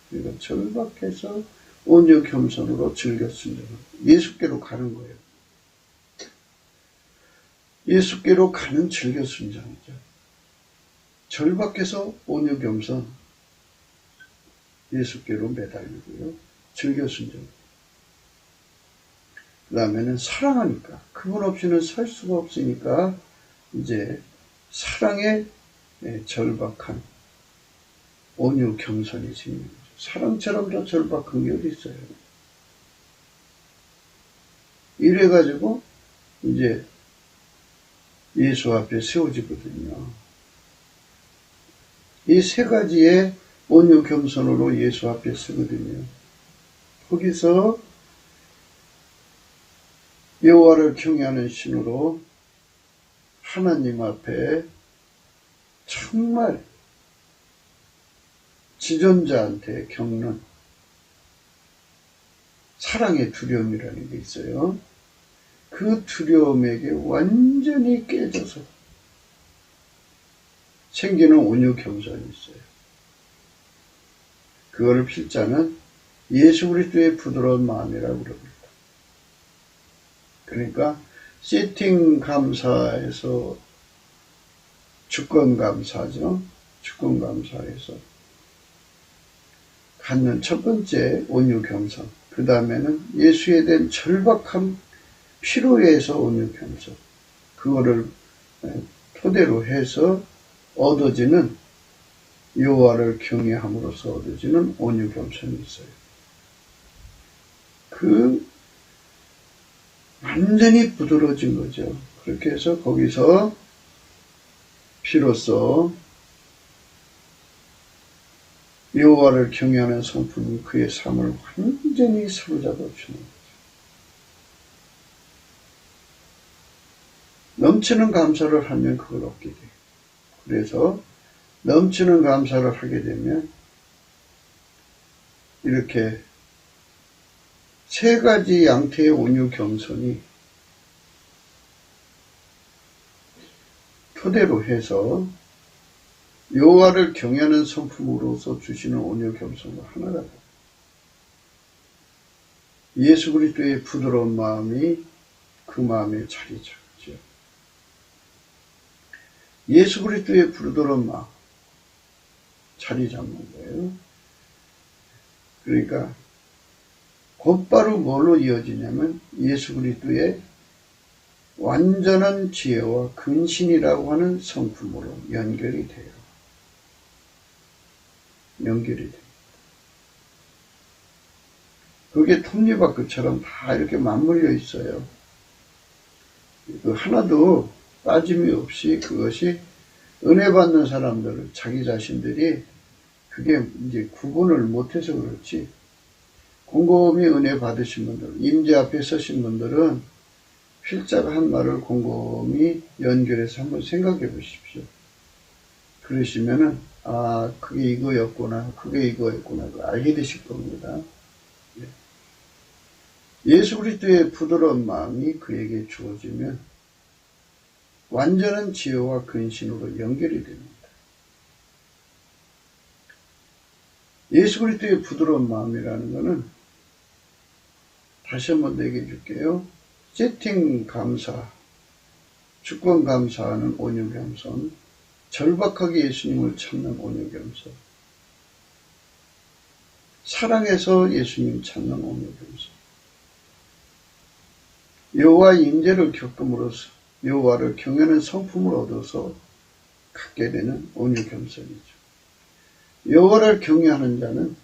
그러니까 절박해서 온유 겸손으로 즐겨 순종하고 예수께로 가는 거예요. 예수께로 가는 즐겨 순종이죠. 절박해서 온유 겸손 예수께로 매달리고요. 즐겨 순종. 그 다음에는 사랑하니까 그분 없이는 살 수가 없으니까 이제 사랑에 절박한 온유 겸손이 생깁니다. 사랑처럼 더 절박한 게 어디 있어요. 이래가지고 이제 예수 앞에 세워지거든요. 이 세 가지의 온유 겸손으로 예수 앞에 서거든요. 거기서 여호와를 경외하는 신으로 하나님 앞에 정말 지존자한테 겪는 사랑의 두려움이라는 게 있어요. 그 두려움에게 완전히 깨져서 생기는 온유 겸손이 있어요. 그거를 필자는 예수 그리스도의 부드러운 마음이라고 그럽니다. 그러니까 세팅 감사에서 주권 감사죠. 주권 감사에서 갖는 첫 번째 온유 겸손. 그 다음에는 예수에 대한 절박한 필요에서 온유 겸손. 그거를 토대로 해서 얻어지는 여호와를 경외함으로써 얻어지는 온유 겸손이 있어요. 그 완전히 부드러워진 거죠. 그렇게 해서 거기서 비로소 여호와를 경외하는 성품이 그의 삶을 완전히 사로잡아 주는 거죠. 넘치는 감사를 하면 그걸 얻게 돼요. 그래서 넘치는 감사를 하게 되면 이렇게 세 가지 양태의 온유 겸손이 토대로 해서 여호와를 경외하는 성품으로서 주시는 온유 겸손과 하나라고. 예수 그리스도의 부드러운 마음이 그 마음에 자리 잡죠. 예수 그리스도의 부드러운 마음 자리 잡는 거예요. 그러니까 곧바로 뭘로 이어지냐면 예수 그리스도의 완전한 지혜와 근신이라고 하는 성품으로 연결이 돼요. 연결이 됩니다. 그게 톱니바퀴처럼 다 이렇게 맞물려 있어요. 그 하나도 빠짐이 없이 그것이 은혜 받는 사람들, 자기 자신들이 그게 이제 구분을 못해서 그렇지, 곰곰이 은혜 받으신 분들, 임재 앞에 서신 분들은 필자가 한 말을 곰곰이 연결해서 한번 생각해 보십시오. 그러시면은, 아, 그게 이거였구나, 그게 이거였구나, 알게 되실 겁니다. 예수 그리스도의 부드러운 마음이 그에게 주어지면 완전한 지혜와 근신으로 연결이 됩니다. 예수 그리스도의 부드러운 마음이라는 것은 다시 한번 얘기해 줄게요. 세팅 감사, 주권 감사하는 온유 겸손, 절박하게 예수님을 찾는 온유 겸손, 사랑해서 예수님 찾는 온유 겸손, 여호와의 임재를 겪음으로써 여호와를 경외하는 성품을 얻어서 갖게 되는 온유 겸손이죠. 여호와를 경외하는 자는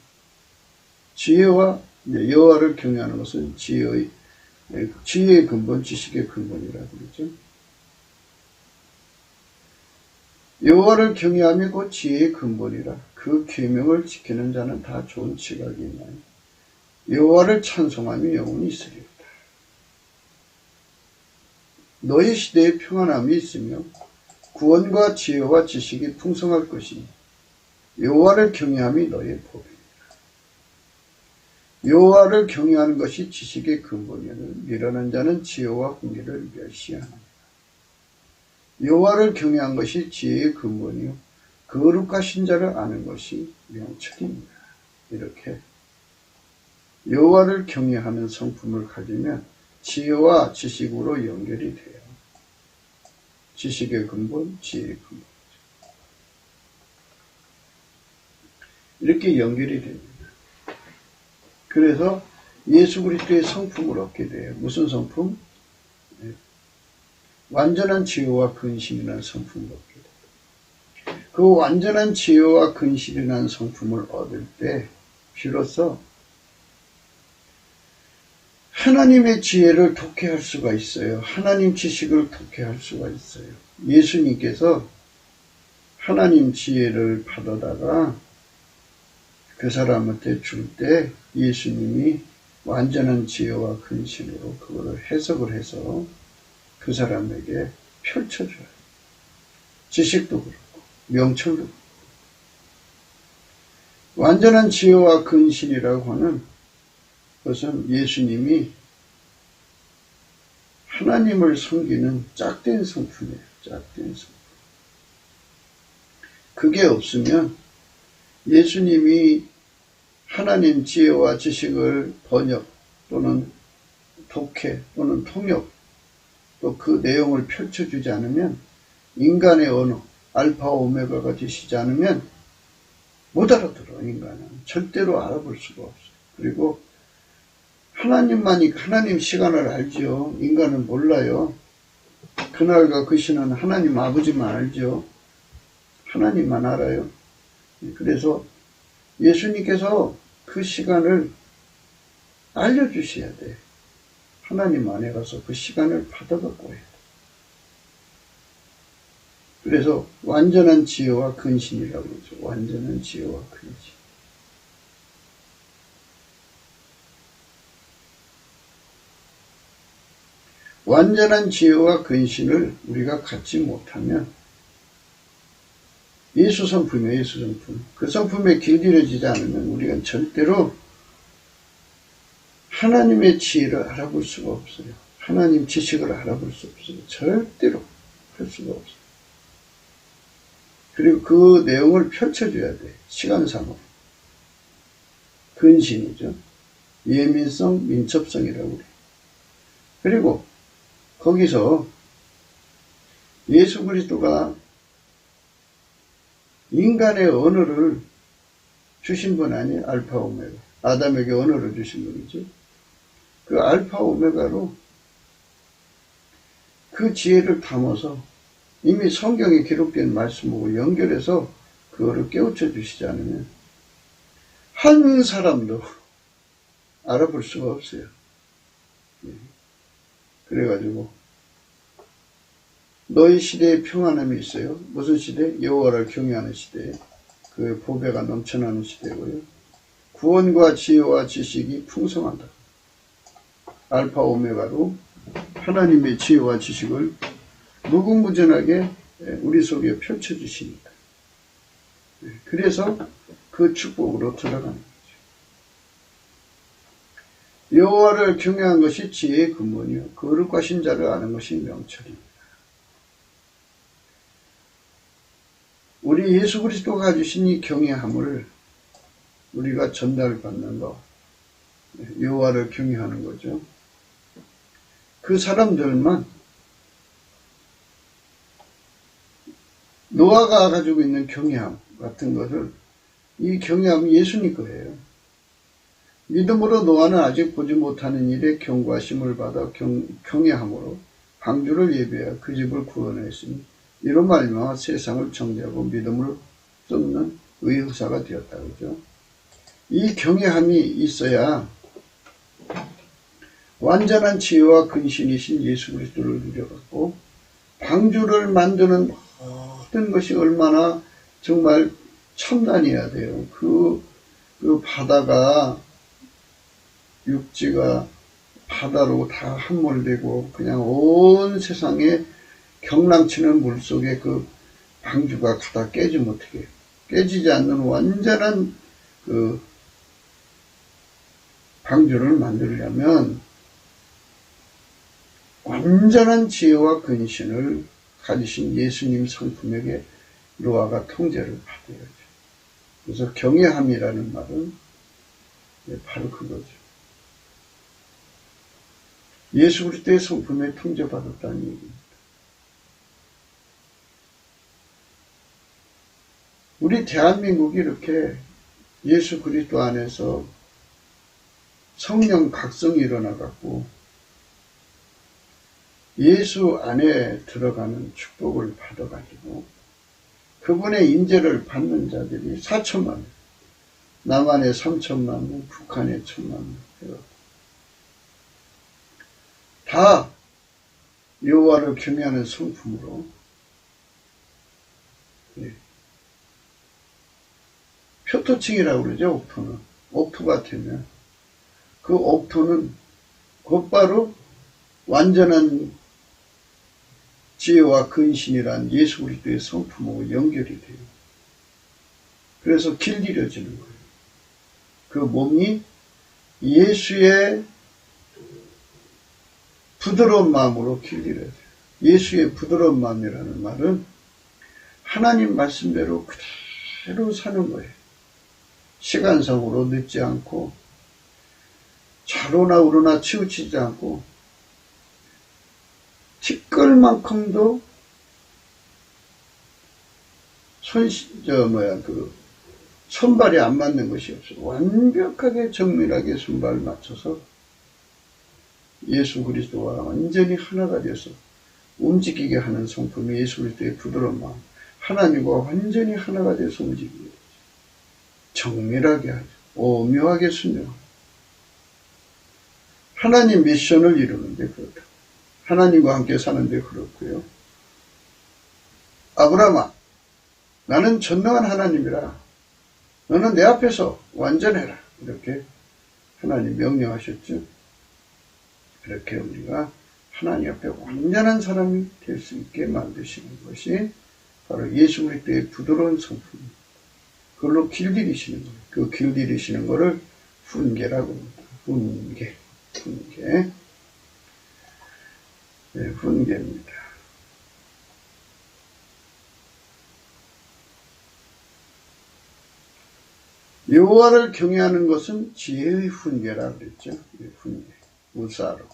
지혜와 여호와를 경외하는 것은 지혜의 근본, 지식의 근본이라고 그러죠. 여호와를 경외하며 곧 지혜의 근본이라 그 계명을 지키는 자는 다 좋은 지각이 있나요. 여호와를 찬송하며 영원히 있으리로다. 너희 시대에 평안함이 있으며 구원과 지혜와 지식이 풍성할 것이니 여호와를 경외함이 너희의 복이니라. 여호와를 경외하는 것이 지식의 근본이오니 미련한 자는 지혜와 공의를 멸시하느니라. 여호와를 경외한 것이 지혜의 근본이요 거룩하신 자를 아는 것이 명철입니다. 이렇게 여호와를 경외하는 성품을 가지면 지혜와 지식으로 연결이 돼요. 지식의 근본, 지혜의 근본. 이렇게 연결이 됩니다. 그래서 예수 그리스도의 성품을 얻게 돼요. 무슨 성품? 완전한 지혜와 근신이라는 성품을 얻게 돼요. 그 완전한 지혜와 근신이라는 성품을 얻을 때 비로소 하나님의 지혜를 독해할 수가 있어요. 하나님 지식을 독해할 수가 있어요. 예수님께서 하나님 지혜를 받아다가 그 사람한테 줄 때 예수님이 완전한 지혜와 근신으로 그거를 해석을 해서 그 사람에게 펼쳐줘요. 지식도 그렇고 명철도 그렇고. 완전한 지혜와 근신이라고 하는 것은 예수님이 하나님을 섬기는 짝된 성품이에요. 짝된 성품. 그게 없으면 예수님이 하나님 지혜와 지식을 번역 또는 독해 또는 통역 또 그 내용을 펼쳐주지 않으면 인간의 언어 알파 오메가가 되시지 않으면 못 알아들어. 인간은 절대로 알아볼 수가 없어요. 그리고 하나님만이 하나님 시간을 알지요. 인간은 몰라요. 그날과 그 시는 하나님 아버지만 알지요. 하나님만 알아요. 그래서 예수님께서 그 시간을 알려주셔야 돼. 하나님 안에 가서 그 시간을 받아갖고 해야 돼. 그래서 완전한 지혜와 근신이라고 그러죠. 완전한 지혜와 근신. 완전한 지혜와 근신을 우리가 갖지 못하면 예수 성품이에요. 예수 성품. 그 성품에 길들여지지 않으면 우리가 절대로 하나님의 지혜를 알아볼 수가 없어요. 하나님 지식을 알아볼 수 없어요. 절대로 할 수가 없어요. 그리고 그 내용을 펼쳐줘야 돼. 시간상으로. 근신이죠. 예민성, 민첩성이라고 그래요. 그리고 거기서 예수 그리스도가 인간의 언어를 주신 분 아니에요? 알파 오메가. 아담에게 언어를 주신 분이죠. 그 알파 오메가로 그 지혜를 담아서 이미 성경에 기록된 말씀하고 연결해서 그거를 깨우쳐 주시지 않으면 한 사람도 알아볼 수가 없어요. 그래가지고 너희 시대에 평안함이 있어요. 무슨 시대? 여호와를 경외하는 시대에 그 보배가 넘쳐나는 시대고요. 구원과 지혜와 지식이 풍성하다. 알파 오메가로 하나님의 지혜와 지식을 무궁무진하게 우리 속에 펼쳐주시니까. 그래서 그 축복으로 들어가는 거죠. 여호와를 경외한 것이 지혜의 근본이요. 거룩과 신자를 아는 것이 명철입니다. 우리 예수 그리스도가 주신 이 경외함을 우리가 전달받는 것, 여호와를 경외하는 거죠. 그 사람들만 노아가 가지고 있는 경외함 같은 것을 이 경외함이 예수님 거예요. 믿음으로 노아는 아직 보지 못하는 일에 경고하심을 받아 경외함으로 방주를 예비하여 그 집을 구원했으니 이로 말미암아 세상을 정죄하고 믿음을 쫓는 의형사가 되었다. 그죠? 이 경외함이 있어야 완전한 지혜와 근신이신 예수 그리스도를 누려갖고 방주를 만드는 모든 것이 얼마나 정말 첨단이어야 돼요. 그 바다가 육지가 바다로 다 함몰되고 그냥 온 세상에 경랑치는 물속에 그 방주가 가다 깨지면 어떻게 해요? 깨지지 않는 완전한 그 방주를 만들려면 완전한 지혜와 근신을 가지신 예수님 성품에게 노아가 통제를 받아야죠. 그래서 경외함이라는 말은 바로 그거죠. 예수 그리스도의 성품에 통제받았다는 얘기입니다. 우리 대한민국이 이렇게 예수 그리스도 안에서 성령 각성이 일어나갖고 예수 안에 들어가는 축복을 받아가지고 그분의 인재를 받는 자들이 4천만 명, 남한에 3천만 명, 북한에 1천만 명. 다 여호와를 경외하는 성품으로 표토층이라고 그러죠. 옥토는. 옥토 같으면 그 옥토는 곧바로 완전한 지혜와 근신이란 예수 그리스도의 성품하고 연결이 돼요. 그래서 길들여지는 거예요. 그 몸이 예수의 부드러운 마음으로 길들여져요. 예수의 부드러운 마음이라는 말은 하나님 말씀대로 그대로 사는 거예요. 시간상으로 늦지 않고 좌로나 우로나 치우치지 않고 티끌만큼도 손발이 안 맞는 것이 없어요. 완벽하게 정밀하게 손발을 맞춰서 예수 그리스도와 완전히 하나가 되어서 움직이게 하는 성품이 예수 그리스도의 부드러운 마음. 하나님과 완전히 하나가 되어서 움직이게 하죠. 정밀하게 하죠. 오묘하게 순종하죠. 하나님 미션을 이루는데 그렇다. 하나님과 함께 사는데 그렇고요. 아브라함아, 나는 전능한 하나님이라. 너는 내 앞에서 완전해라. 이렇게 하나님 명령하셨죠. 그렇게 우리가 하나님 앞에 완전한 사람이 될 수 있게 만드시는 것이 바로 예수 그리스도의 부드러운 성품입니다. 그걸로 길들이시는 거예요. 그 길들이시는 거를 훈계라고 합니다. 훈계. 네, 훈계입니다. 여호와를 경외하는 것은 지혜의 훈계라 그랬죠. 훈계. 우사로.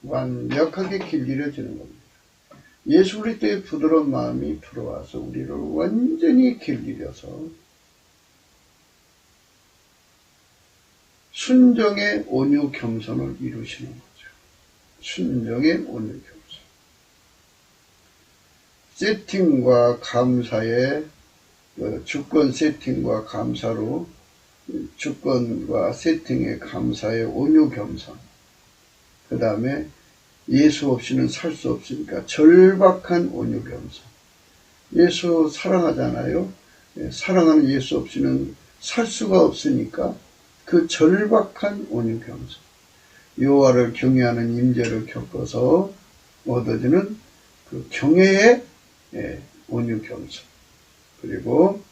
완벽하게 길들여지는 겁니다. 예수 그리스도의 부드러운 마음이 들어와서 우리를 완전히 길들여서 순정의 온유 겸손을 이루시는 거죠. 순정의 온유 겸손. 세팅과 감사의 주권 세팅과 감사로 주권과 세팅의 감사의 온유 겸손. 그 다음에 예수 없이는 살 수 없으니까 절박한 온유 겸손. 예수 사랑하잖아요. 사랑하는 예수 없이는 살 수가 없으니까 그 절박한 온유 겸손. 여호와를 경외하는 임재를 겪어서 얻어지는 그 경외의 온유 겸손. 그리고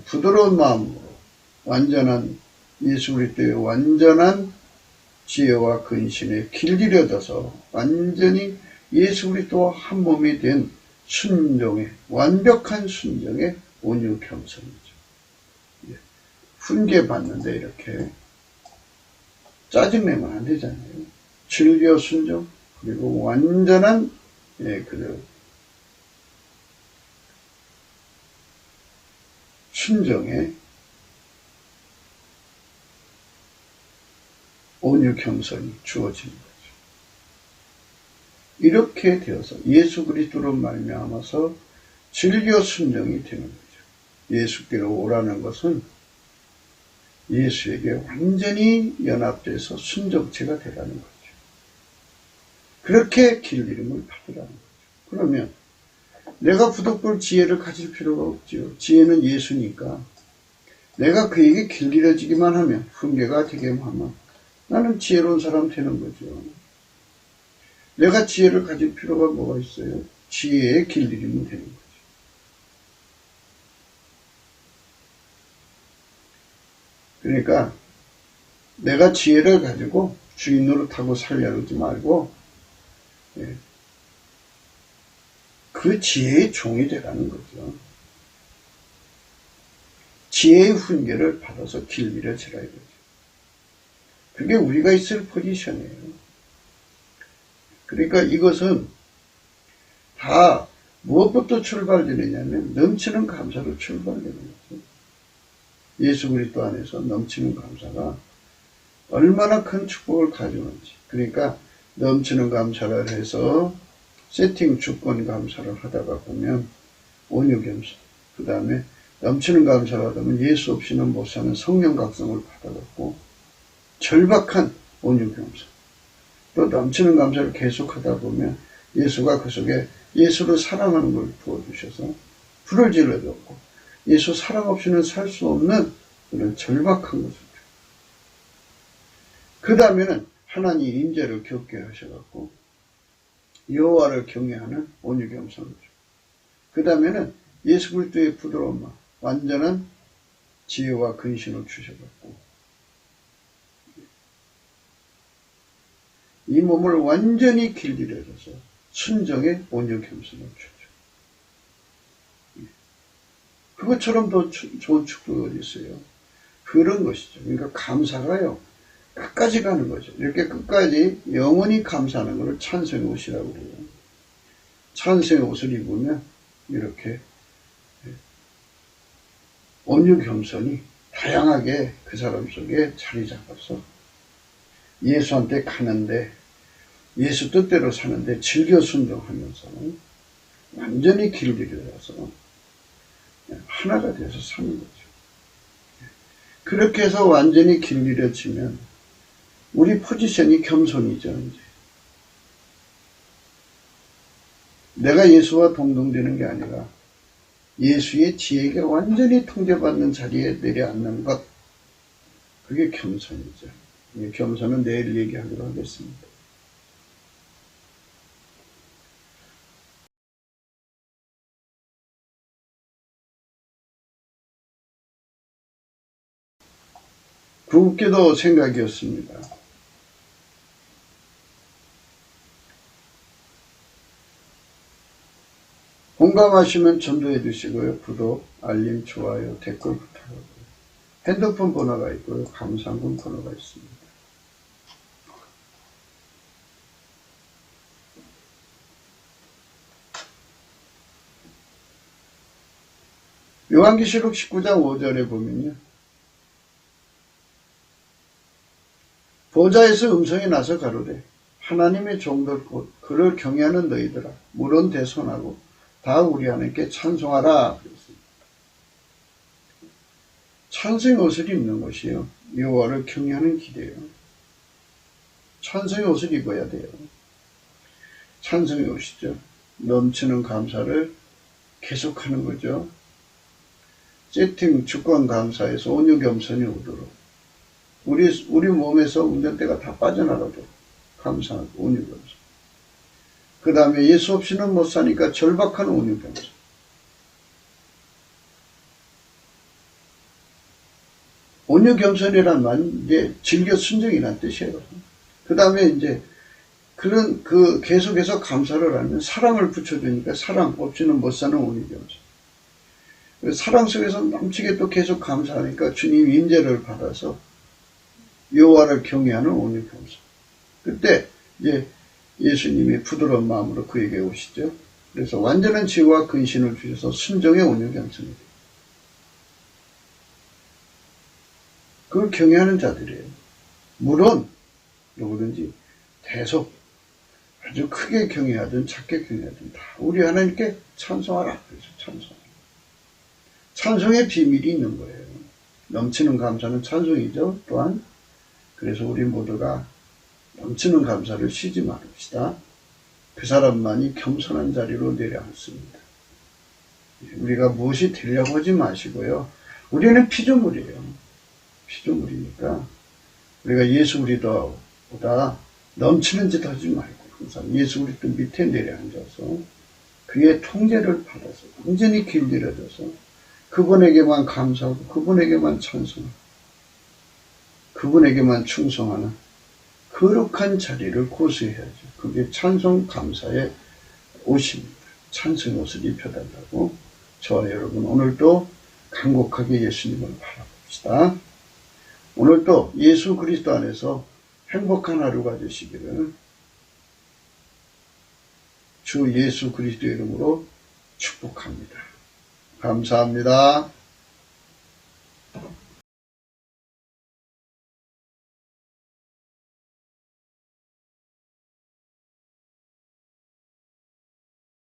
부드러운 마음으로 완전한 예수 그리스도의 완전한 지혜와 근신에 길들여져서 완전히 예수 그리스도와 한 몸이 된 순종의 완벽한 순종의 온유 겸손이죠. 훈계 받는데 이렇게 짜증내면 안 되잖아요. 즐겨 순종 그리고 완전한 순종의 온유 겸손이 주어지는 거죠. 이렇게 되어서 예수 그리스도로 말미암아서 즐겨 순종이 되는 거죠. 예수께로 오라는 것은 예수에게 완전히 연합돼서 순종체가 되라는 거죠. 그렇게 길들임을 받으라는 거죠. 그러면 내가 부득불 지혜를 가질 필요가 없죠. 지혜는 예수니까 내가 그에게 길들여지기만 하면 훈계가 되게만 하면 나는 지혜로운 사람 되는 거죠. 내가 지혜를 가질 필요가 뭐가 있어요? 지혜에 길들이면 되는 거죠. 그러니까 내가 지혜를 가지고 주인 노릇하고 살려하지 말고 그 지혜의 종이 되라는 거죠. 지혜의 훈계를 받아서 길들여지라 이거죠. 그게 우리가 있을 포지션이에요. 그러니까 이것은 다 무엇부터 출발되느냐면 넘치는 감사로 출발되는 거죠. 예수 그리스도 안에서 넘치는 감사가 얼마나 큰 축복을 가져오는지. 그러니까 넘치는 감사를 해서 세팅 주권 감사를 하다가 보면 온유 겸손. 그 다음에 넘치는 감사를 하다 보면 예수 없이는 못 사는 성령 각성을 받아갖고 절박한 온유 겸손. 또 넘치는 감사를 계속하다 보면 예수가 그 속에 예수를 사랑하는 걸 부어주셔서 불을 질러줬고 예수 사랑 없이는 살 수 없는 그런 절박한 것을 그 다음에는 하나님 임재를 겪게 하셔갖고 여호와를 경외하는 온유 겸손을 주고 그 다음에는 예수 그리스도의 부드러운 마음 완전한 지혜와 근신을 주셔갖고 이 몸을 완전히 길들여줘서 순정의 온유 겸손을 주죠. 그것처럼 더 좋은 축복이 어디 있어요? 그런 것이죠. 그러니까 감사가요. 끝까지 가는 거죠. 이렇게 끝까지 영원히 감사하는 것을 찬송의 옷이라고 그래요. 찬송의 옷을 입으면 이렇게 온유 겸손이 다양하게 그 사람 속에 자리 잡아서 예수한테 가는데 예수 뜻대로 사는데 즐겨 순종하면서 완전히 길들여져서 하나가 되어서 사는 거죠. 그렇게 해서 완전히 길들여지면 우리 포지션이 겸손이죠. 이제 내가 예수와 동등되는 게 아니라 예수의 지혜가 완전히 통제받는 자리에 내려앉는 것 그게 겸손이죠. 이 겸손은 내일 얘기하기로 하겠습니다. 굵게도 생각이었습니다. 공감하시면 전도해 주시고요. 구독, 알림, 좋아요, 댓글 부탁하고요. 핸드폰 번호가 있고요. 감사금 번호가 있습니다. 요한계시록 19장 5절에 보면요. 보좌에서 음성이 나서 가로되 하나님의 종들 곧 그를 경외하는 너희들아 물은 대손하고 다 우리 하나님께 찬송하라. 찬송의 옷을 입는 것이요. 여호와를 경외하는 길이에요. 찬송의 옷을 입어야 돼요. 찬송의 옷이죠. 넘치는 감사를 계속하는 거죠. 세팅 주권 감사에서 온유 겸손이 오도록 우리 몸에서 운전대가 다 빠져나가도록 감사하고 온유 겸손. 그 다음에 예수 없이는 못 사니까 절박한 온유 겸손. 온유 겸손이란 말은 이제 즐겨 순종이란 뜻이에요. 그 다음에 이제 그런 계속해서 감사를 하면 사랑을 붙여주니까 사랑 없이는 못 사는 온유 겸손. 사랑 속에서 넘치게 또 계속 감사하니까 주님 임재를 받아서 여호와를 경외하는 온유 겸손. 그때 이제 예수님이 부드러운 마음으로 그에게 오시죠. 그래서 완전한 지혜와 근신을 주셔서 순종의 온유 겸손이 돼요. 그걸 경외하는 자들이에요. 물론 누구든지 계속 아주 크게 경외하든 작게 경외하든 다 우리 하나님께 찬송하라. 그래서 찬송. 찬송의 비밀이 있는 거예요. 넘치는 감사는 찬송이죠. 또한 그래서 우리 모두가 넘치는 감사를 쉬지 말읍시다. 그 사람만이 겸손한 자리로 내려앉습니다. 우리가 무엇이 되려고 하지 마시고요. 우리는 피조물이에요. 피조물이니까 우리가 예수 그리스도보다 넘치는 짓 하지 말고 항상 예수 그리스도 밑에 내려앉아서 그의 통제를 받아서 완전히 길들여져서 그분에게만 감사하고 그분에게만 찬송하고 그분에게만 충성하는 거룩한 자리를 고수해야죠. 그게 찬송 감사의 옷입니다. 찬송의 옷을 입혀달라고 저와 여러분 오늘도 간곡하게 예수님을 바라봅시다. 오늘도 예수 그리스도 안에서 행복한 하루가 되시기를 주 예수 그리스도의 이름으로 축복합니다. 감사합니다.